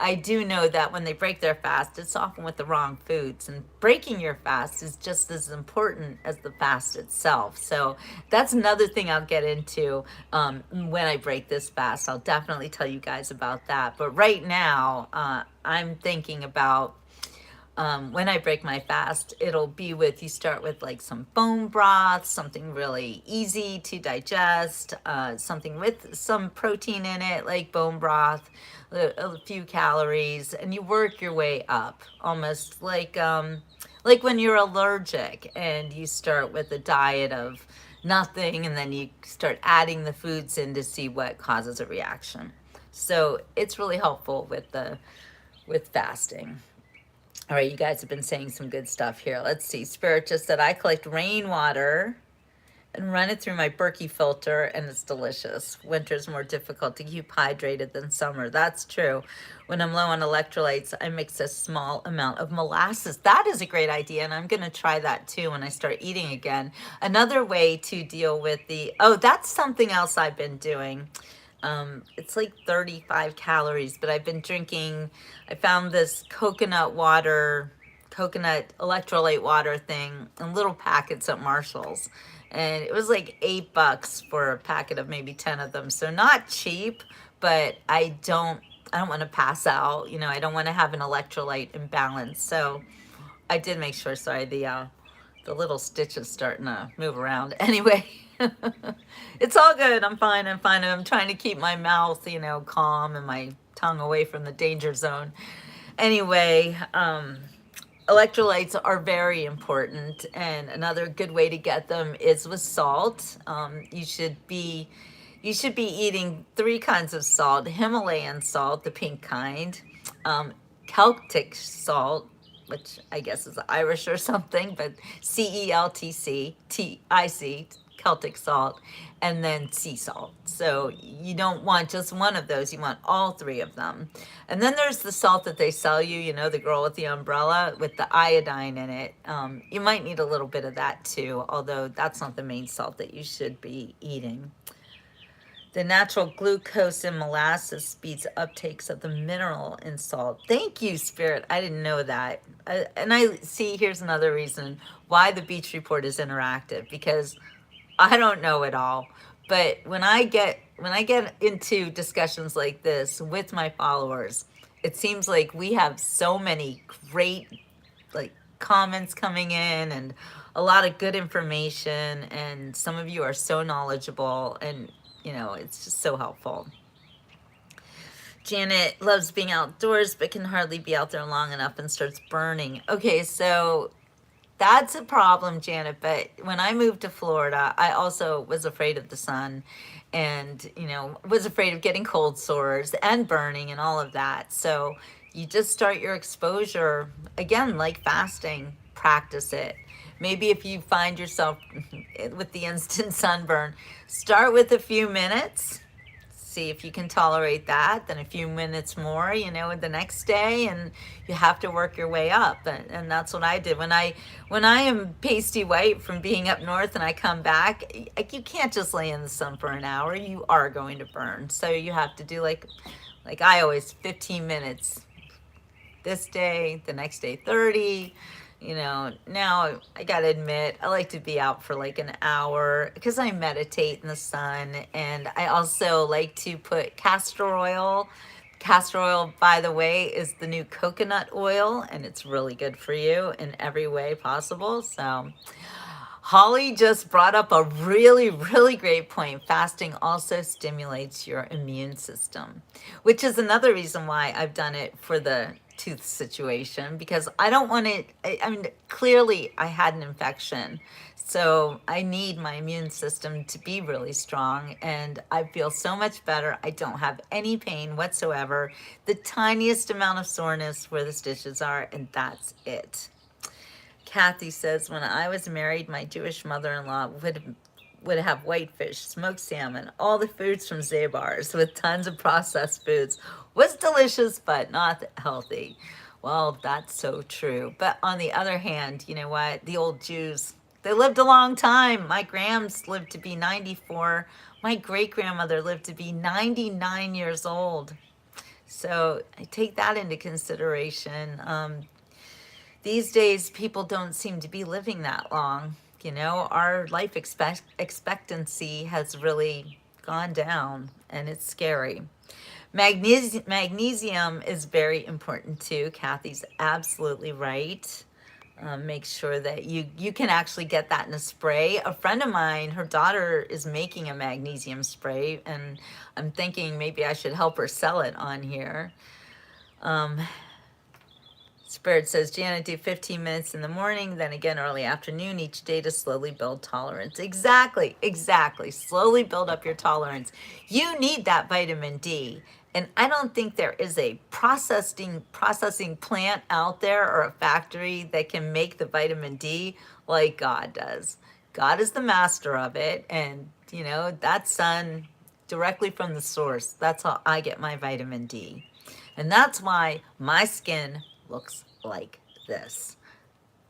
I do know that when they break their fast, it's often with the wrong foods. And breaking your fast is just as important as the fast itself. So that's another thing I'll get into when I break this fast. I'll definitely tell you guys about that. But right now, I'm thinking about when I break my fast, it'll be with, you start with like some bone broth, something really easy to digest, something with some protein in it, like bone broth, a few calories, and you work your way up, almost like when you're allergic and you start with a diet of nothing, and then you start adding the foods in to see what causes a reaction. So it's really helpful with fasting. All right, you guys have been saying some good stuff here. Let's see. Spirit just said, I collect rainwater and run it through my Berkey filter, and it's delicious. Winter's more difficult to keep hydrated than summer. That's true. When I'm low on electrolytes, I mix a small amount of molasses. That is a great idea, and I'm going to try that too when I start eating again. Another way to deal with that's something else I've been doing. It's like 35 calories, but I've been drinking, I found this coconut water coconut electrolyte water thing in little packets at Marshall's. And it was like $8 for a packet of maybe 10 of them. So not cheap, but I don't want to pass out. I don't want to have an electrolyte imbalance. So I did make sure, sorry, the little stitch is starting to move around. Anyway, it's all good. I'm fine. I'm fine. I'm trying to keep my mouth, calm and my tongue away from the danger zone. Anyway, electrolytes are very important, and another good way to get them is with salt. You should be eating three kinds of salt: Himalayan salt, the pink kind, um, Celtic salt, which I guess is Irish or something, but Celtic, Celtic salt, and then sea salt. So you don't want just one of those, you want all three of them. And then there's the salt that they sell you, the girl with the umbrella with the iodine in it. You might need a little bit of that too, although that's not the main salt that you should be eating. The natural glucose in molasses speeds uptakes of the mineral in salt. Thank you, Spirit. I didn't know that. And I see, here's another reason why the Beach Report is interactive, because I don't know it all. But when I get into discussions like this with my followers, it seems like we have so many great like comments coming in and a lot of good information, and some of you are so knowledgeable, and it's just so helpful. Janet loves being outdoors but can hardly be out there long enough and starts burning. Okay, so that's a problem, Janet. But when I moved to Florida, I also was afraid of the sun, and was afraid of getting cold sores and burning and all of that. So you just start your exposure again, like fasting, practice it. Maybe if you find yourself with the instant sunburn, start with a few minutes, see if you can tolerate that, then a few minutes more, the next day, and you have to work your way up. And that's what I did. When I am pasty white from being up north and I come back, you can't just lay in the sun for an hour. You are going to burn. So you have to do like I always, 15 minutes this day, the next day 30. Now I gotta admit, I like to be out for like an hour because I meditate in the sun, and I also like to put castor oil. Castor oil, by the way, is the new coconut oil, and it's really good for you in every way possible. So Holly just brought up a really, really great point. Fasting also stimulates your immune system, which is another reason why I've done it for the tooth situation, because I don't want it. I mean, clearly I had an infection. So I need my immune system to be really strong, and I feel so much better. I don't have any pain whatsoever, the tiniest amount of soreness where the stitches are, and that's it. Kathy says, when I was married, my Jewish mother-in-law would have whitefish, smoked salmon, all the foods from Zabar's with tons of processed foods. Was delicious, but not healthy. Well, that's so true. But on the other hand, you know what? The old Jews, they lived a long time. My grams lived to be 94. My great-grandmother lived to be 99 years old. So I take that into consideration. These days, people don't seem to be living that long. Our life expectancy has really gone down, and it's scary. Magnesium is very important too. Kathy's absolutely right. Make sure that you can actually get that in a spray. A friend of mine, her daughter is making a magnesium spray, and I'm thinking maybe I should help her sell it on here. Spirit says, Janet, do 15 minutes in the morning, then again early afternoon each day to slowly build tolerance. Exactly. Slowly build up your tolerance. You need that vitamin D. And I don't think there is a processing plant out there or a factory that can make the vitamin D like God does. God is the master of it. And, that's sun directly from the source. That's how I get my vitamin D. And that's why my skin looks like this.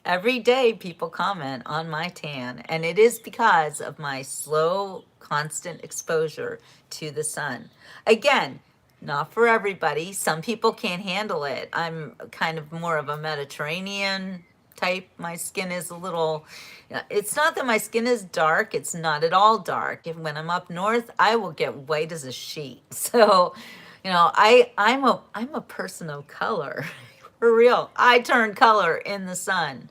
Every day people comment on my tan, and it is because of my slow, constant exposure to the sun. Again, Not for everybody. Some people can't handle it. I'm kind of more of a Mediterranean type. My skin is a little, it's not that my skin is dark, it's not at all dark. If when I'm up north, I will get white as a sheet. So, I'm a person of color. For real. I turn color in the sun.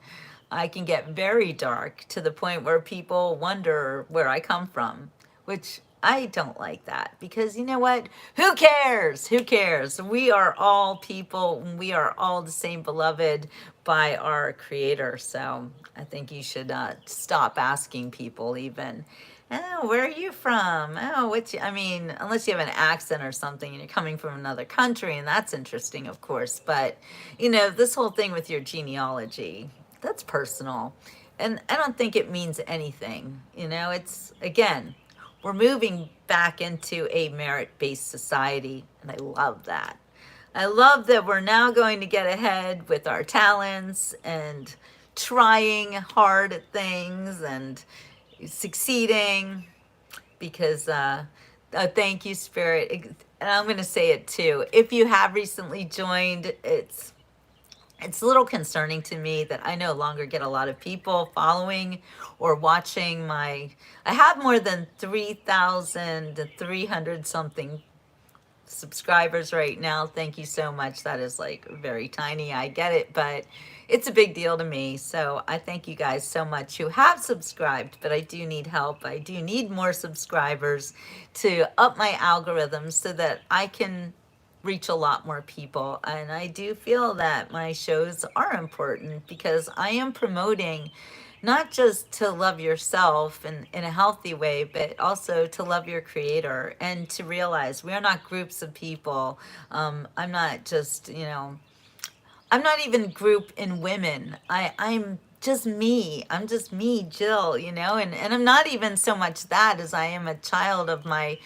I can get very dark to the point where people wonder where I come from, which I don't like that because you know what? Who cares? Who cares? We are all people. We are all the same beloved by our creator. So I think you should stop asking people even, oh, where are you from? Oh, I mean, unless you have an accent or something and you're coming from another country, and that's interesting, of course. But, this whole thing with your genealogy, that's personal. And I don't think it means anything. It's, again, we're moving back into a merit based society, and I love that. I love that we're now going to get ahead with our talents and trying hard at things and succeeding because thank you, Spirit. And I'm going to say it too. If you have recently joined, it's a little concerning to me that I no longer get a lot of people following or watching my. I have more than 3,300 something subscribers right now. Thank you so much. That is like very tiny. I get it, but it's a big deal to me. So I thank you guys so much who have subscribed, but I do need help. I do need more subscribers to up my algorithms so that I can reach a lot more people. And I do feel that my shows are important because I am promoting not just to love yourself in a healthy way, but also to love your creator and to realize we are not groups of people. I'm not just, I'm not even group in women. I'm just me. I'm just me, Jill, and I'm not even so much that as I am a child of my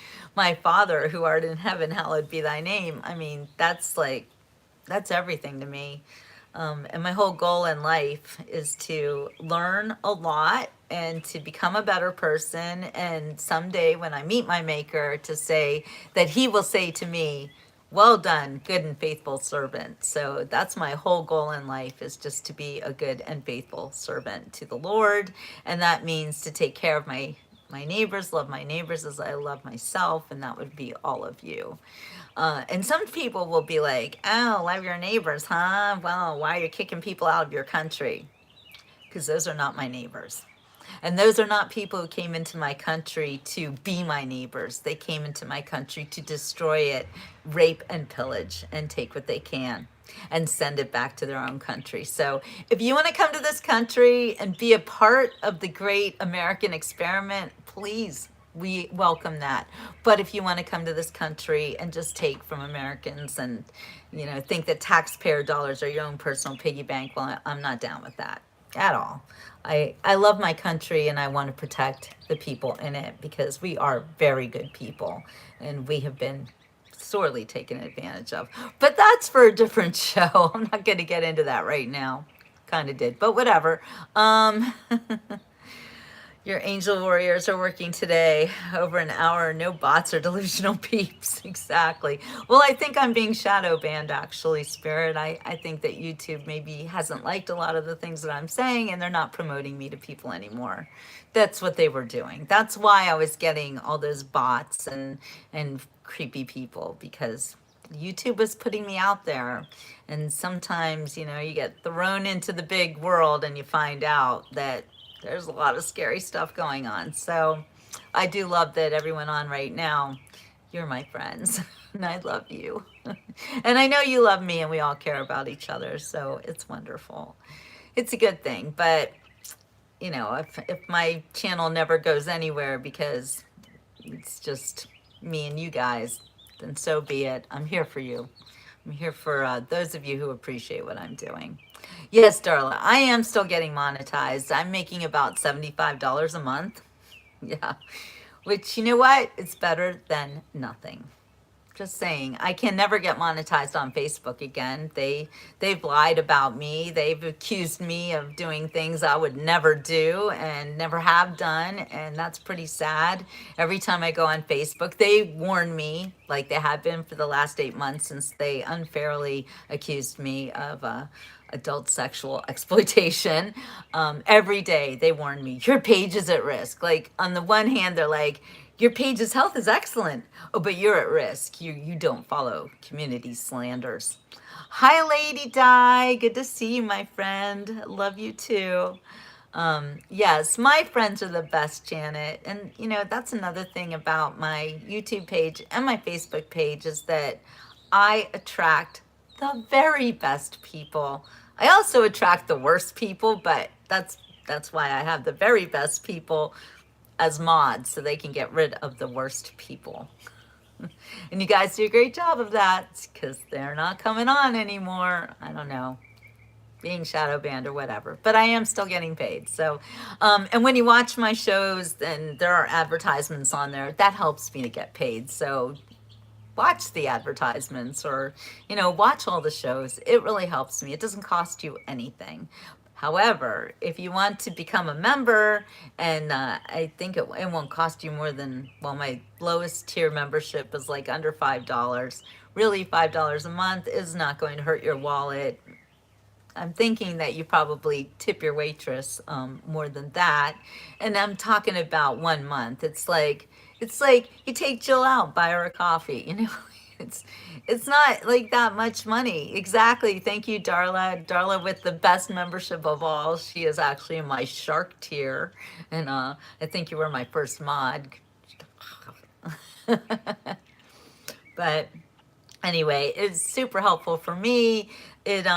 Father who art in heaven, hallowed be thy name. I mean, that's everything to me. And my whole goal in life is to learn a lot and to become a better person. And someday when I meet my maker, to say that he will say to me, well done, good and faithful servant. So that's my whole goal in life, is just to be a good and faithful servant to the Lord. And that means to take care of my neighbors, love my neighbors as I love myself, and that would be all of you. And some people will be like, oh, love your neighbors, huh? Well, why are you kicking people out of your country? Because those are not my neighbors. And those are not people who came into my country to be my neighbors. They came into my country to destroy it, rape and pillage, and take what they can and send it back to their own country. So if you want to come to this country and be a part of the great American experiment, please, we welcome that. But if you want to come to this country and just take from Americans and, think that taxpayer dollars are your own personal piggy bank, well, I'm not down with that at all. I love my country and I want to protect the people in it because we are very good people and we have been sorely taken advantage of. But that's for a different show. I'm not going to get into that right now. Kind of did, but whatever. Your angel warriors are working today over an hour. No bots or delusional peeps. Exactly. Well, I think I'm being shadow banned, actually, Spirit. I think that YouTube maybe hasn't liked a lot of the things that I'm saying, and they're not promoting me to people anymore. That's what they were doing. That's why I was getting all those bots and creepy people, because YouTube was putting me out there. And sometimes, you get thrown into the big world and you find out that there's a lot of scary stuff going on. So I do love that everyone on right now, you're my friends and I love you. And I know you love me and we all care about each other. So it's wonderful. It's a good thing. But, if my channel never goes anywhere because it's just me and you guys, then so be it. I'm here for you. I'm here for those of you who appreciate what I'm doing. Yes, Darla, I am still getting monetized. I'm making about $75 a month. Yeah, which, you know what? It's better than nothing. Just saying, I can never get monetized on Facebook again. They've lied about me. They've accused me of doing things I would never do and never have done, and that's pretty sad. Every time I go on Facebook, they warn me, like they have been for the last 8 months, since they unfairly accused me of adult sexual exploitation. Every day they warn me, your page is at risk. Like, on the one hand, they're like, your page's health is excellent. Oh, but you're at risk. You don't follow community slanders. Hi, Lady Di. Good to see you, my friend. Love you too. Yes, my friends are the best, Janet. And you know, that's another thing about my YouTube page and my Facebook page, is that I attract the very best people. I also attract the worst people, but that's why I have the very best people as mods, so they can get rid of the worst people. And you guys do a great job of that, because they're not coming on anymore. I don't know, being shadow banned or whatever, but I am still getting paid. So, and when you watch my shows, then there are advertisements on there. That helps me to get paid. So watch the advertisements, or, you know, watch all the shows. It really helps me. It doesn't cost you anything. However, if you want to become a member, and I think it won't cost you more than, well, my lowest tier membership is like under $5. Really, $5 a month is not going to hurt your wallet. I'm thinking that you probably tip your waitress more than that, and I'm talking about 1 month. It's like you take Jill out, buy her a coffee. You know, it's it's not like that much money. Exactly. Thank you, Darla. Darla with the best membership of all. She is actually in my shark tier, and I think you were my first mod. But anyway, it's super helpful for me. It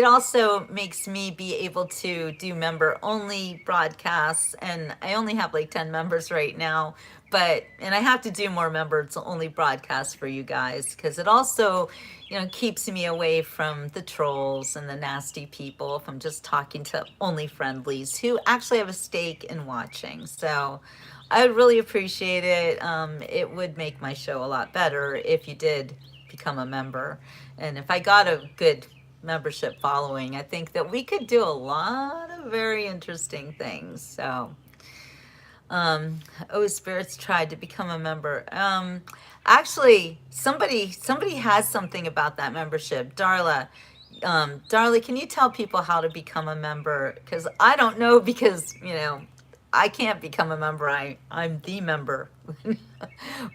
also makes me be able to do member only broadcasts, and I only have like 10 members right now, but and I have to do more members only broadcasts for you guys, because it also, you know, keeps me away from the trolls and the nasty people if I'm just talking to only friendlies who actually have a stake in watching. So I would really appreciate it. It would make my show a lot better if you did become a member. And if I got a good membership following, I think that we could do a lot of very interesting things. So, oh, Spirits tried to become a member. Actually, somebody has something about that membership. Darla, Darla, can you tell people how to become a member? Because I don't know, because, you know, I can't become a member. I'm the member.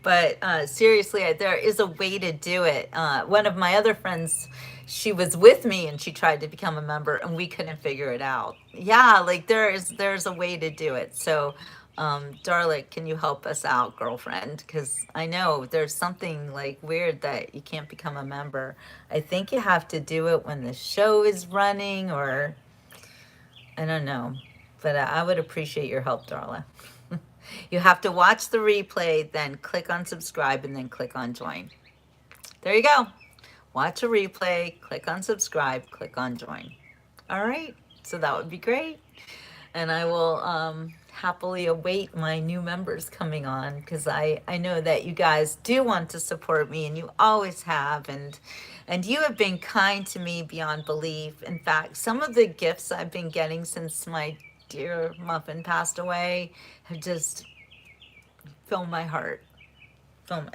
But seriously, there is a way to do it. One of my other friends, she was with me and she tried to become a member and we couldn't figure it out. Yeah, like there's a way to do it. So, Darla, can you help us out, girlfriend? Because I know there's something like weird that you can't become a member. I think you have to do it when the show is running, or I don't know. But I would appreciate your help, Darla. You have to watch the replay, then click on subscribe, and then click on join. There you go. Watch a replay, click on subscribe, click on join. All right, so that would be great. And I will happily await my new members coming on, because I know that you guys do want to support me, and you always have. And you have been kind to me beyond belief. In fact, some of the gifts I've been getting since my dear Muffin passed away have just filled my heart.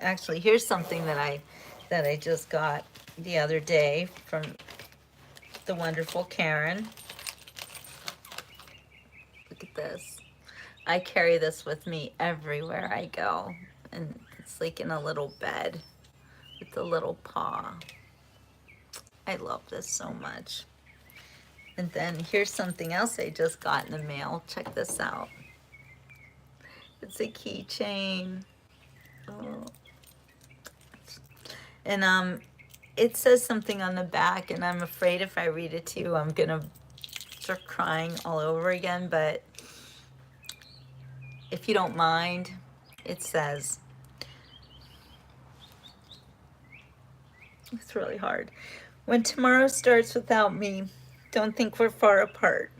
Actually, here's something that I just got the other day from the wonderful Karen. Look at this. I carry this with me everywhere I go, and it's like in a little bed with a little paw. I love this so much. And then here's something else I just got in the mail. Check this out. It's a keychain. Oh. And it says something on the back, and I'm afraid if I read it to you, I'm gonna start crying all over again. But if you don't mind, it says, it's really hard. When tomorrow starts without me, don't think we're far apart.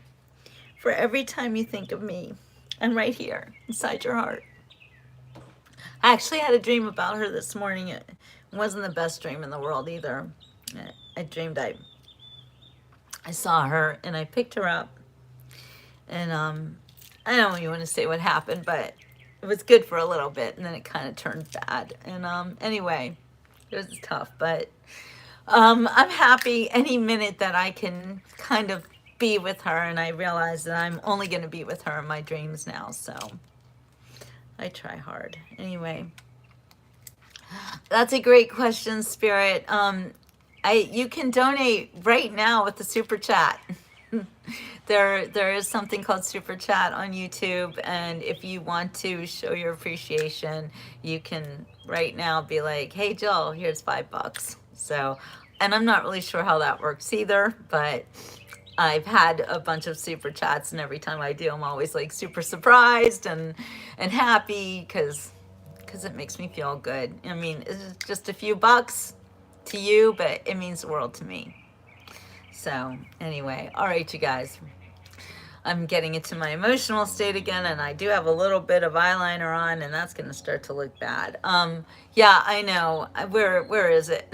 For every time you think of me, I'm right here inside your heart. I actually had a dream about her this morning It wasn't the best dream in the world either. I dreamed I saw her and I picked her up, and I don't even want to say what happened, but it was good for a little bit, and then it kind of turned bad. And anyway, it was tough, but I'm happy any minute that I can kind of be with her, and I realize that I'm only going to be with her in my dreams now, so I try hard. Anyway, that's a great question, Spirit. You can donate right now with the super chat. There is something called super chat on YouTube, and if you want to show your appreciation, you can right now be like, "Hey Jill, here's $5." So, and I'm not really sure how that works either, but I've had a bunch of super chats, and every time I do, I'm always like super surprised and happy because it makes me feel good. I mean, it's just a few bucks to you, but it means the world to me. So anyway, all right, you guys. I'm getting into my emotional state again, and I do have a little bit of eyeliner on, and that's going to start to look bad. Yeah, I know. Where is it?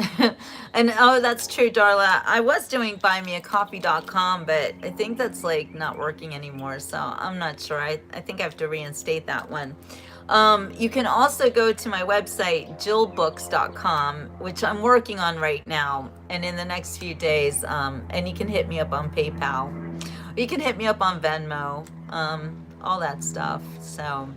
And oh, that's true, Darla. I was doing buymeacoffee.com, but I think that's like not working anymore, so I'm not sure. I think I have to reinstate that one. You can also go to my website, jillbooks.com, which I'm working on right now, and in the next few days, and you can hit me up on PayPal. You can hit me up on Venmo, all that stuff. So,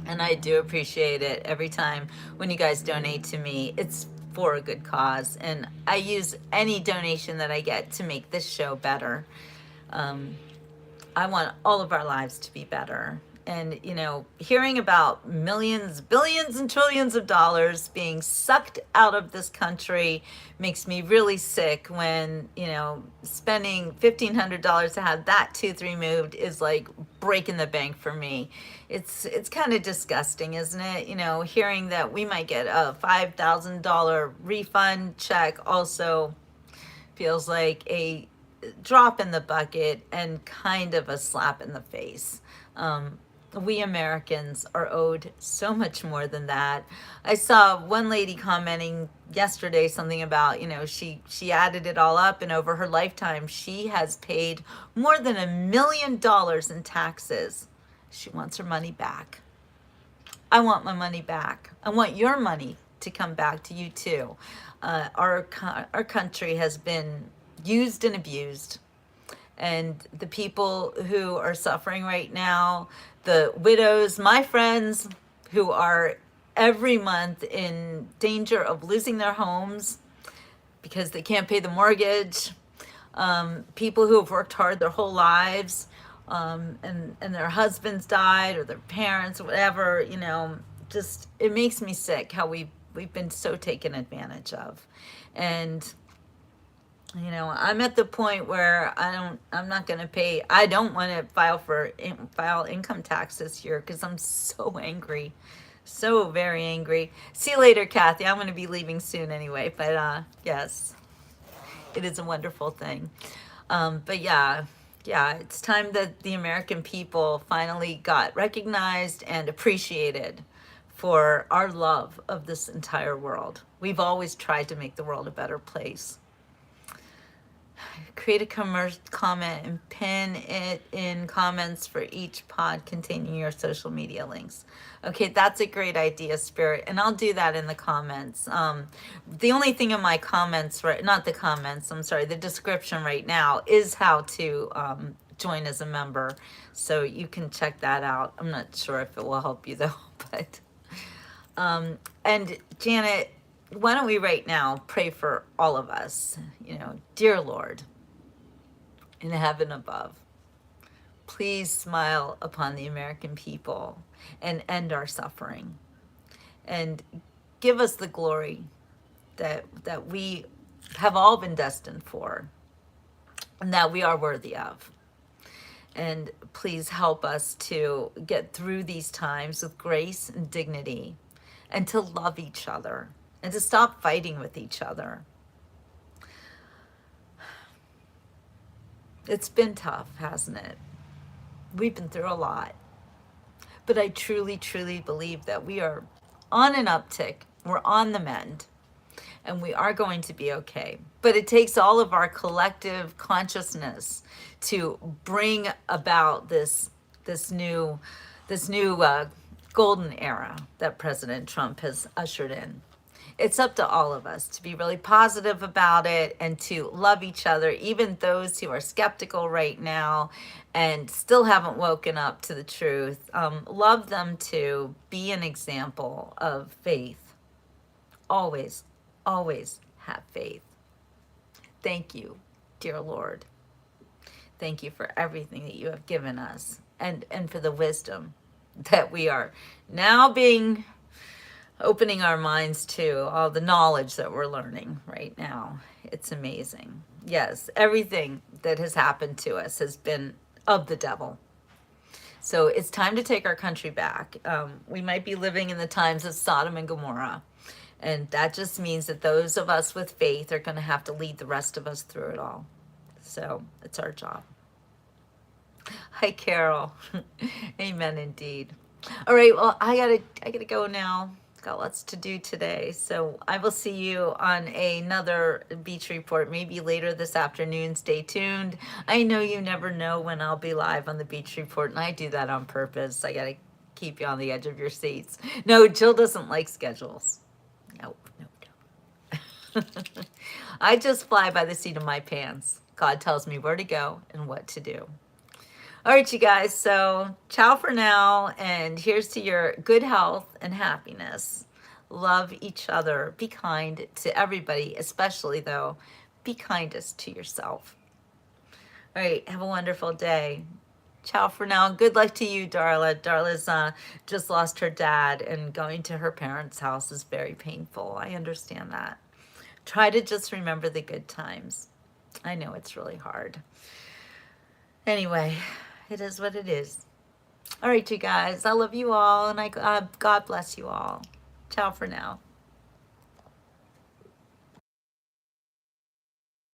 and I do appreciate it every time when you guys donate to me. It's for a good cause, and I use any donation that I get to make this show better. I want all of our lives to be better. And, you know, hearing about millions, billions, and trillions of dollars being sucked out of this country makes me really sick when, you know, spending $1,500 to have that tooth removed is like breaking the bank for me. It's kind of disgusting, isn't it? You know, hearing that we might get a $5,000 refund check also feels like a drop in the bucket and kind of a slap in the face. We Americans are owed so much more than that. I saw one lady commenting yesterday something about, you know, she added it all up, and over her lifetime she has paid more than $1 million in taxes. She wants her money back. I want my money back. I want your money to come back to you too. Our country has been used and abused, and the people who are suffering right now, the widows, my friends who are every month in danger of losing their homes because they can't pay the mortgage, people who have worked hard their whole lives, and their husbands died or their parents or whatever, you know, just it makes me sick how we've been so taken advantage of. And you know, I'm at the point where I'm not going to pay. I don't want to file income tax this year because I'm so angry. So very angry. See you later, Kathy. I'm going to be leaving soon anyway, but yes, it is a wonderful thing. But yeah, it's time that the American people finally got recognized and appreciated for our love of this entire world. We've always tried to make the world a better place. Create a comment and pin it in comments for each pod containing your social media links. Okay, that's a great idea, Spirit, and I'll do that in the comments. The only thing in my comments, not the comments, I'm sorry, the description right now is how to join as a member, so you can check that out. I'm not sure if it will help you though, but and Janet, why don't we right now pray for all of us? You know, dear Lord, in heaven above, please smile upon the American people and end our suffering, and give us the glory that we have all been destined for and that we are worthy of. And please help us to get through these times with grace and dignity, and to love each other, and to stop fighting with each other. It's been tough, hasn't it? We've been through a lot. But I truly, truly believe that we are on an uptick We're on the mend, and we are going to be okay. But it takes all of our collective consciousness to bring about this new golden era that President Trump has ushered in. It's up to all of us to be really positive about it and to love each other, even those who are skeptical right now and still haven't woken up to the truth. Love them to be an example of faith. Always, always have faith. Thank you, dear Lord. Thank you for everything that you have given us, and for the wisdom that we are now being opening our minds to, all the knowledge that we're learning right now. It's amazing. Yes, everything that has happened to us has been of the devil. So it's time to take our country back. We might be living in the times of Sodom and Gomorrah. And that just means that those of us with faith are going to have to lead the rest of us through it all. So it's our job. Hi, Carol. Amen, indeed. All right, well, I gotta go now. Got lots to do today. So I will see you on another beach report, maybe later this afternoon. Stay tuned. I know you never know when I'll be live on the beach report, and I do that on purpose. I gotta keep you on the edge of your seats. No, Jill doesn't like schedules. Nope, nope, nope. I just fly by the seat of my pants. God tells me where to go and what to do. All right, you guys, so ciao for now, and here's to your good health and happiness. Love each other. Be kind to everybody, especially, though, be kindest to yourself. All right, have a wonderful day. Ciao for now. Good luck to you, Darla. Darla's just lost her dad, and going to her parents' house is very painful. I understand that. Try to just remember the good times. I know it's really hard. Anyway, it is what it is. All right, you guys. I love you all, and God bless you all. Ciao for now.